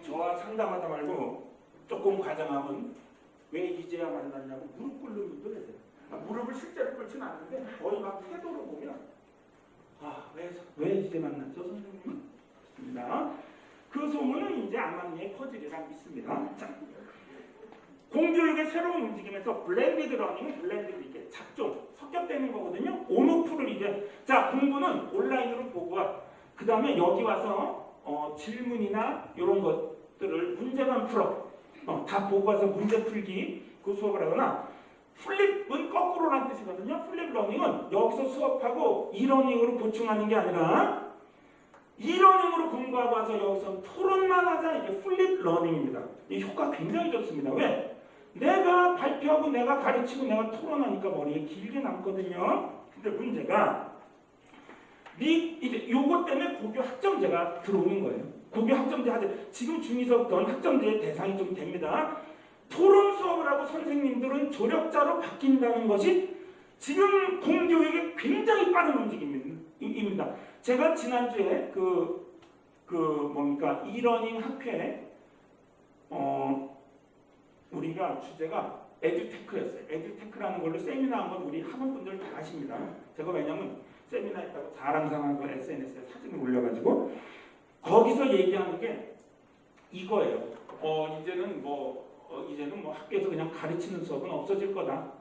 저와 상담하다 말고 조금 과장하면 왜 이제야 만났냐고 무릎 꿇는 분도 계세요. 무릎을 실제로 꿇지는 않는데 거의 막 태도로 보면 왜 이제 만났죠 선생님? 그렇습니다. 그 소문은 이제 암암리에 퍼지리라 믿습니다. 자, 공교육의 새로운 움직임에서 블렌디드 러닝은 블렌디드 이게 작종, 섞여되는 거거든요. 온오프를 이제 자 공부는 온라인으로 보고 그 다음에 여기 와서 질문이나 이런 것들을 문제만 풀어 다 보고 와서 문제 풀기 그 수업을 하거나 플립은 거꾸로란 뜻이거든요. 플립 러닝은 여기서 수업하고 이러닝으로 보충하는 게 아니라 이러닝으로 공부하고 와서 여기서 토론만 하자. 이게 플립 러닝입니다. 이 효과 굉장히 좋습니다. 왜? 내가 발표하고 내가 가르치고 내가 토론하니까 머리에 길게 남거든요. 근데 문제가 이제 요것 때문에 고교 학점제가 들어오는 거예요. 고교 학점제 하재 지금 중2서부터는 학점제의 대상이 좀 됩니다. 토론 수업을 하고 선생님들은 조력자로 바뀐다는 것이 지금 공교육의 굉장히 빠른 움직임입니다. 제가 지난주에 뭡니까 이러닝 학회 우리가 주제가 에듀테크였어요. 에듀테크라는 걸로 세미나 한 건 우리 학원분들 다 아십니다. 제가 왜냐면 세미나 했다고 자랑상하고 SNS에 사진을 올려가지고 거기서 얘기하는 게 이거예요. 이제는 뭐 학교에서 그냥 가르치는 수업은 없어질 거다.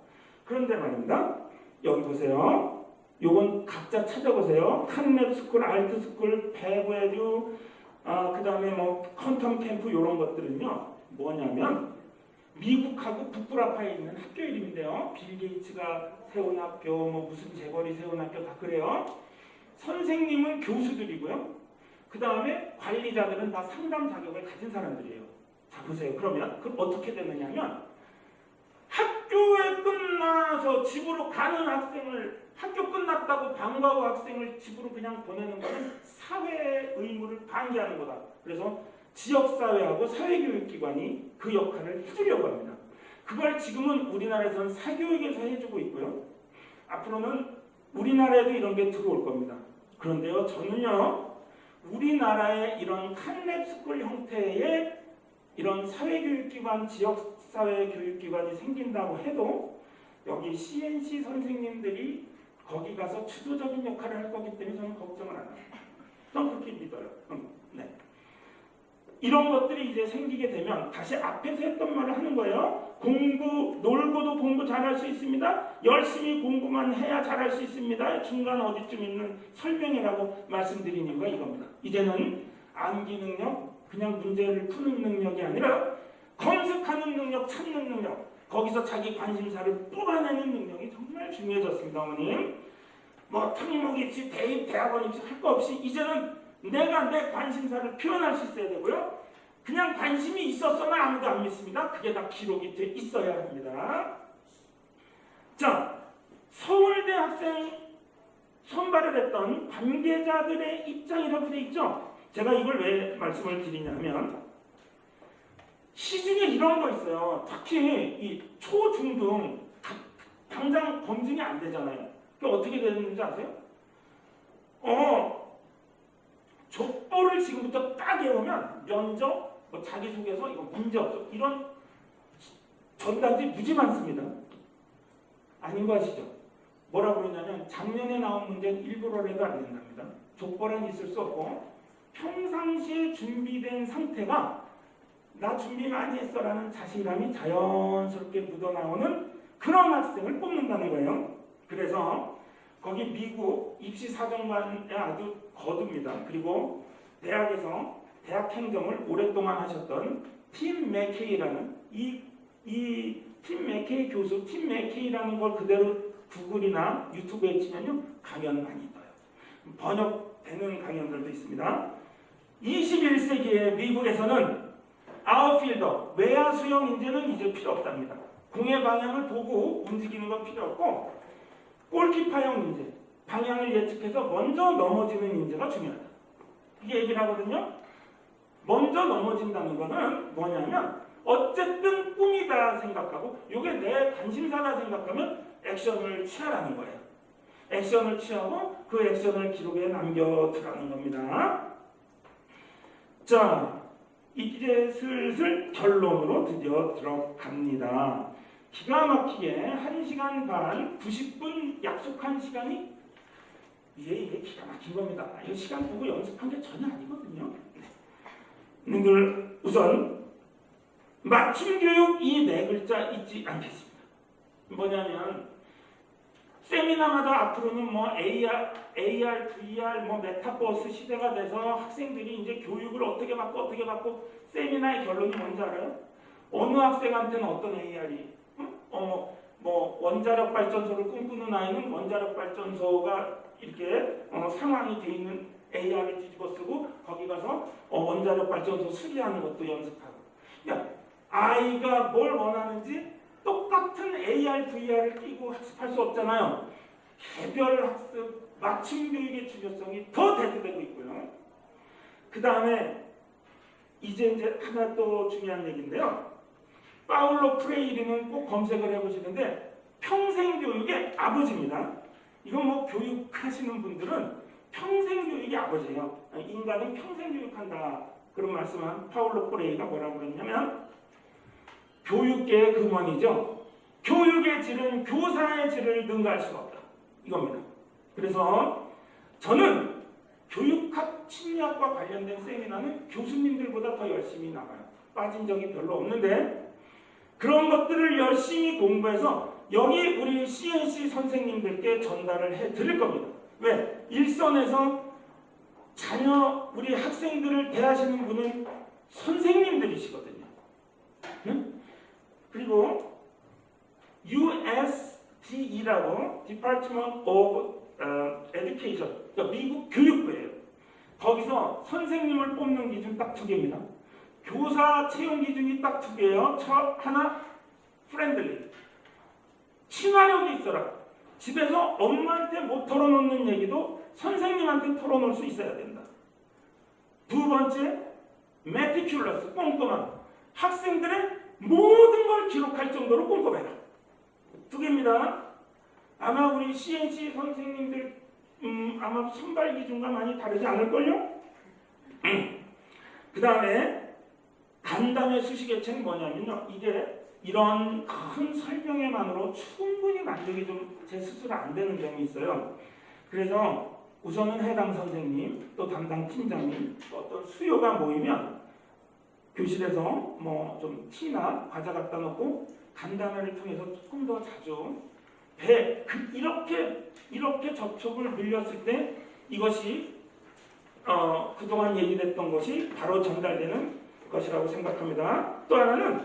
그런데 말입니다. 여기 보세요. 요건 각자 찾아보세요. 칸랩 스쿨, 알트 스쿨, 배브에듀, 그 다음에 뭐 컨텀 캠프 이런 것들은요. 뭐냐면 미국하고 북부라파에 있는 학교 이름인데요. 빌 게이츠가 세운 학교, 뭐 무슨 재벌이 세운 학교 다 그래요. 선생님은 교수들이고요. 그 다음에 관리자들은 다 상담 자격을 가진 사람들이에요. 자 보세요. 그러면 어떻게 되느냐면 학교에 끝나서 집으로 가는 학생을 학교 끝났다고 방과 후 학생을 집으로 그냥 보내는 것은 사회의 의무를 방기하는 거다. 그래서 지역사회하고 사회교육기관이 그 역할을 해주려고 합니다. 그걸 지금은 우리나라에서는 사교육에서 해주고 있고요. 앞으로는 우리나라에도 이런 게 들어올 겁니다. 그런데요, 저는요, 우리나라의 이런 칸랩 스쿨 형태의 이런 사회교육기관, 지역사회교육기관이 생긴다고 해도 여기 CNC 선생님들이 거기 가서 주도적인 역할을 할 거기 때문에 저는 걱정을 안 합니다. 저는 그렇게 믿어요. 네. 이런 것들이 이제 생기게 되면 다시 앞에서 했던 말을 하는 거예요. 놀고도 공부 잘할 수 있습니다. 열심히 공부만 해야 잘할 수 있습니다. 중간 어디쯤 있는 설명이라고 말씀드린 이유가 이겁니다. 이제는 암기 능력, 그냥 문제를 푸는 능력이 아니라 검색하는 능력, 찾는 능력, 거기서 자기 관심사를 뽑아내는 능력이 정말 중요해졌습니다. 어머님. 뭐 특목 입시, 대입, 대학원 입시 할 거 없이 이제는 내가 내 관심사를 표현할 수 있어야 되고요. 그냥 관심이 있었으면 아무도 안 믿습니다. 그게 다 기록이 돼 있어야 합니다. 자, 서울대 학생 선발을 했던 관계자들의 입장이라고 돼 있죠. 제가 이걸 왜 말씀을 드리냐면 시중에 이런 거 있어요. 특히 이 초중등 당장 검증이 안 되잖아요. 그럼 어떻게 되는지 아세요? 족보를 지금부터 딱 외우면 면접, 뭐 자기소개서 이거 문제 없어. 이런 전단지 무지 많습니다. 아닌 거 아시죠? 뭐라고 그러냐면 작년에 나온 문제는 일부러 해도 안 된답니다. 족보란 있을 수 없고 평상시에 준비된 상태가 나 준비 많이 했어라는 자신감이 자연스럽게 묻어나오는 그런 학생을 뽑는다는 거예요. 그래서 거기 미국 입시 사정관에 아주 거둡니다. 그리고 대학에서 대학 행정을 오랫동안 하셨던 팀 맥케이라는 이 팀 맥케이 교수, 팀 맥케이라는 걸 그대로 구글이나 유튜브에 치면요 강연 많이 떠요. 번역되는 강연들도 있습니다. 21세기의 미국에서는 아웃필더, 외야 수영 인재는 이제 필요 없답니다. 공의 방향을 보고 움직이는 건 필요 없고 골키파형 인재, 방향을 예측해서 먼저 넘어지는 인재가 중요하다. 이게 얘기를 하거든요. 먼저 넘어진다는 거는 뭐냐면 어쨌든 꿈이다 생각하고 이게 내 관심사다 생각하면 액션을 취하라는 거예요. 액션을 취하고 그 액션을 기록에 남겨두라는 겁니다. 자, 이제 슬슬 결론으로 드디어 들어갑니다. 기가 막히게 1시간 반 90분 약속한 시간이 이게 기가 막힌 겁니다. 이 시간 보고 연습한 게 전혀 아니거든요. 님들 우선 맞춤교육 이 네 글자 잊지 않겠습니다. 뭐냐면 세미나마다 앞으로는 뭐 AR, VR, 뭐 메타버스 시대가 돼서 학생들이 이제 교육을 어떻게 받고 세미나의 결론이 뭔지 알아요? 어느 학생한테는 어떤 AR이 뭐 원자력 발전소를 꿈꾸는 아이는 원자력 발전소가 이렇게 상황이 돼 있는 AR을 뒤집어 쓰고 거기 가서 원자력 발전소 수리하는 것도 연습하고. 그러니까 아이가 뭘 원하는지 똑같은 AR, VR을 끼고 학습할 수 없잖아요. 개별 학습, 맞춤 교육의 중요성이 더 대두되고 있고요. 그 다음에 이제 하나 또 중요한 얘기인데요. 파울로 프레이리는 꼭 검색을 해보시는데 평생교육의 아버지입니다. 이건 뭐 교육하시는 분들은 평생교육의 아버지예요. 인간은 평생교육한다. 그런 말씀한 파울로 프레이가 뭐라고 그랬냐면 교육계의 근원이죠. 교육의 질은 교사의 질을 능가할 수가 없다. 이겁니다. 그래서 저는 교육학, 심리학과 관련된 세미나는 교수님들보다 더 열심히 나가요. 빠진 적이 별로 없는데 그런 것들을 열심히 공부해서 여기 우리 CNC 선생님들께 전달을 해드릴 겁니다. 왜? 일선에서 자녀, 우리 학생들을 대하시는 분은 선생님들이시거든요. 응? 그리고 USDE라고 Department of Education, 그러니까 미국 교육부예요. 거기서 선생님을 뽑는 기준 딱 2개입니다. 교사 채용 기준이 딱 2개예요. 하나, 프렌들리, 친화력이 있어라. 집에서 엄마한테 못 털어놓는 얘기도 선생님한테 털어놓을 수 있어야 된다. 2번째, meticulous, 꼼꼼한. 학생들의 모든 걸 기록할 정도로 꼼꼼해라. 2개입니다. 아마 우리 CNC 선생님들 아마 선발 기준과 많이 다르지 않을걸요? 그 다음에 간담회 수식의책은 뭐냐면요. 이게 이런 큰 설명에만으로 충분히 만족이 좀 제 스스로 안 되는 점이 있어요. 그래서 우선은 해당 선생님 또 담당 팀장님 어떤 수요가 모이면 교실에서 뭐 좀 티나 과자 갖다 놓고 간담회를 통해서 조금 더 자주 이렇게 접촉을 늘렸을 때 이것이 그동안 얘기됐던 것이 바로 전달되는 것이라고 생각합니다. 또 하나는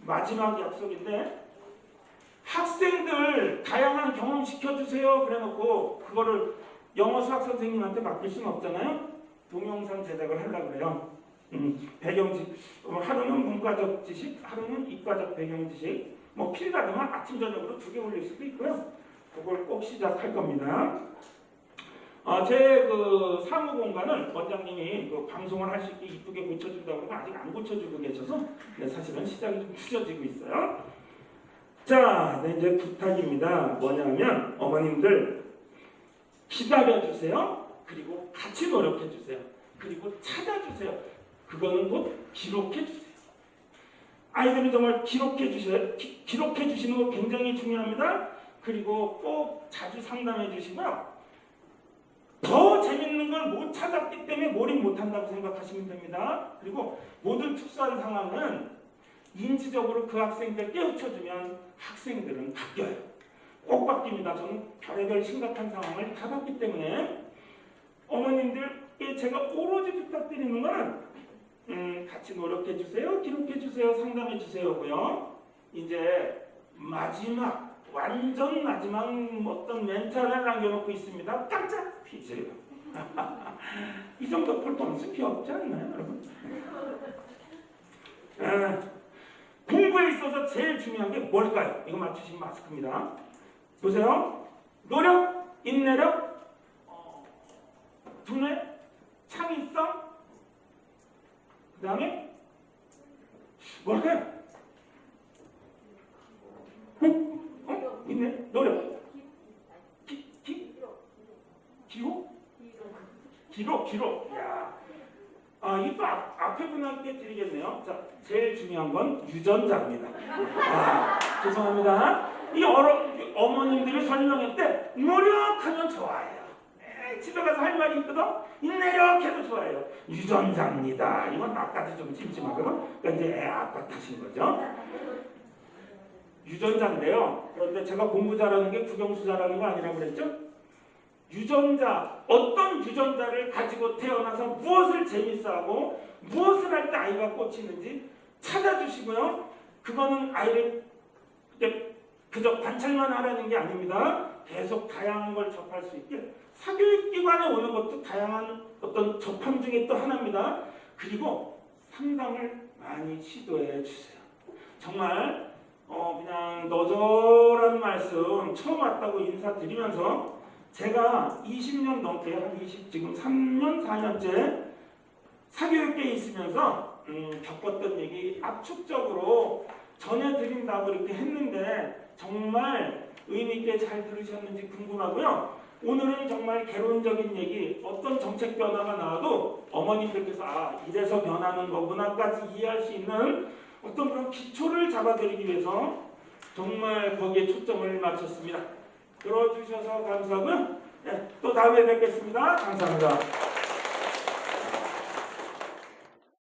마지막 약속인데 학생들 다양한 경험 시켜주세요 그래놓고 그거를 영어 수학 선생님한테 맡길 수는 없잖아요. 동영상 제작을 하려고 그래요. 배경지식, 하루는 문과적 지식, 하루는 이과적 배경지식, 뭐 필가능한 아침 저녁으로 2개 올릴 수도 있고요. 그걸 꼭 시작할 겁니다. 제 그 사무 공간을 원장님이 그 방송을 할 수 있게 이쁘게 고쳐준다고 하면 아직 안 고쳐주고 계셔서 사실은 시작이 좀 늦어지고 있어요. 자, 네, 이제 부탁입니다. 뭐냐면 어머님들 기다려주세요. 그리고 같이 노력해주세요. 그리고 찾아주세요. 그거는 곧 기록해주세요. 아이들은 정말 기록해주시는 거 굉장히 중요합니다. 그리고 꼭 자주 상담해주시고요. 더 재밌는 걸 못 찾았기 때문에 몰입 못한다고 생각하시면 됩니다. 그리고 모든 특수한 상황은 인지적으로 그 학생들 깨우쳐주면 학생들은 바뀌어요. 꼭 바뀝니다. 저는 별의별 심각한 상황을 다 봤기 때문에 어머님들께 제가 오로지 부탁드리는 거는 같이 노력해주세요, 기록해주세요, 상담해주세요고요. 이제 마지막, 완전 마지막 어떤 멘트를 남겨놓고 있습니다. 깜짝 퀴즈. 이 정도 폴폰스 필요 없지 않나요, 여러분? 공부에 있어서 제일 중요한 게 뭘까요? 이거 맞추시면 마스크입니다. 보세요. 노력, 인내력, 두뇌, 창의성, 그 다음에 뭘까요? 인내, 노력, 기록. 야, 이거 앞에 분한테 드리겠네요. 자, 제일 중요한 건 유전자입니다. 죄송합니다. 이 어머님들이 설명할 때 노력하면 좋아요. 집에 가서 할 말이 있거든. 인내력 해도 좋아요. 유전자입니다. 이건 아까도 좀 찜찜하거든. 그러니까 이제 애 아빠 탓인 거죠. 유전자인데요. 그런데 제가 공부 잘하는 게 국영수 잘하는 거 아니라고 그랬죠? 유전자, 어떤 유전자를 가지고 태어나서 무엇을 재밌어하고 무엇을 할 때 아이가 꽂히는지 찾아주시고요. 그거는 아이를 그저 관찰만 하라는 게 아닙니다. 계속 다양한 걸 접할 수 있게 사교육기관에 오는 것도 다양한 어떤 접함 중에 또 하나입니다. 그리고 상담을 많이 시도해 주세요. 정말 그냥 너절한 말씀 처음 왔다고 인사드리면서 제가 20년 넘게 지금 3년 4년째 사교육계에 있으면서 겪었던 얘기 압축적으로 전해드린다고 이렇게 했는데 정말 의미있게 잘 들으셨는지 궁금하고요. 오늘은 정말 개론적인 얘기, 어떤 정책 변화가 나와도 어머님들께서 이래서 변하는 거구나까지 이해할 수 있는 어떤 그런 기초를 잡아드리기 위해서 정말 거기에 초점을 맞췄습니다. 들어주셔서 감사하고요. 네, 또 다음에 뵙겠습니다. 감사합니다.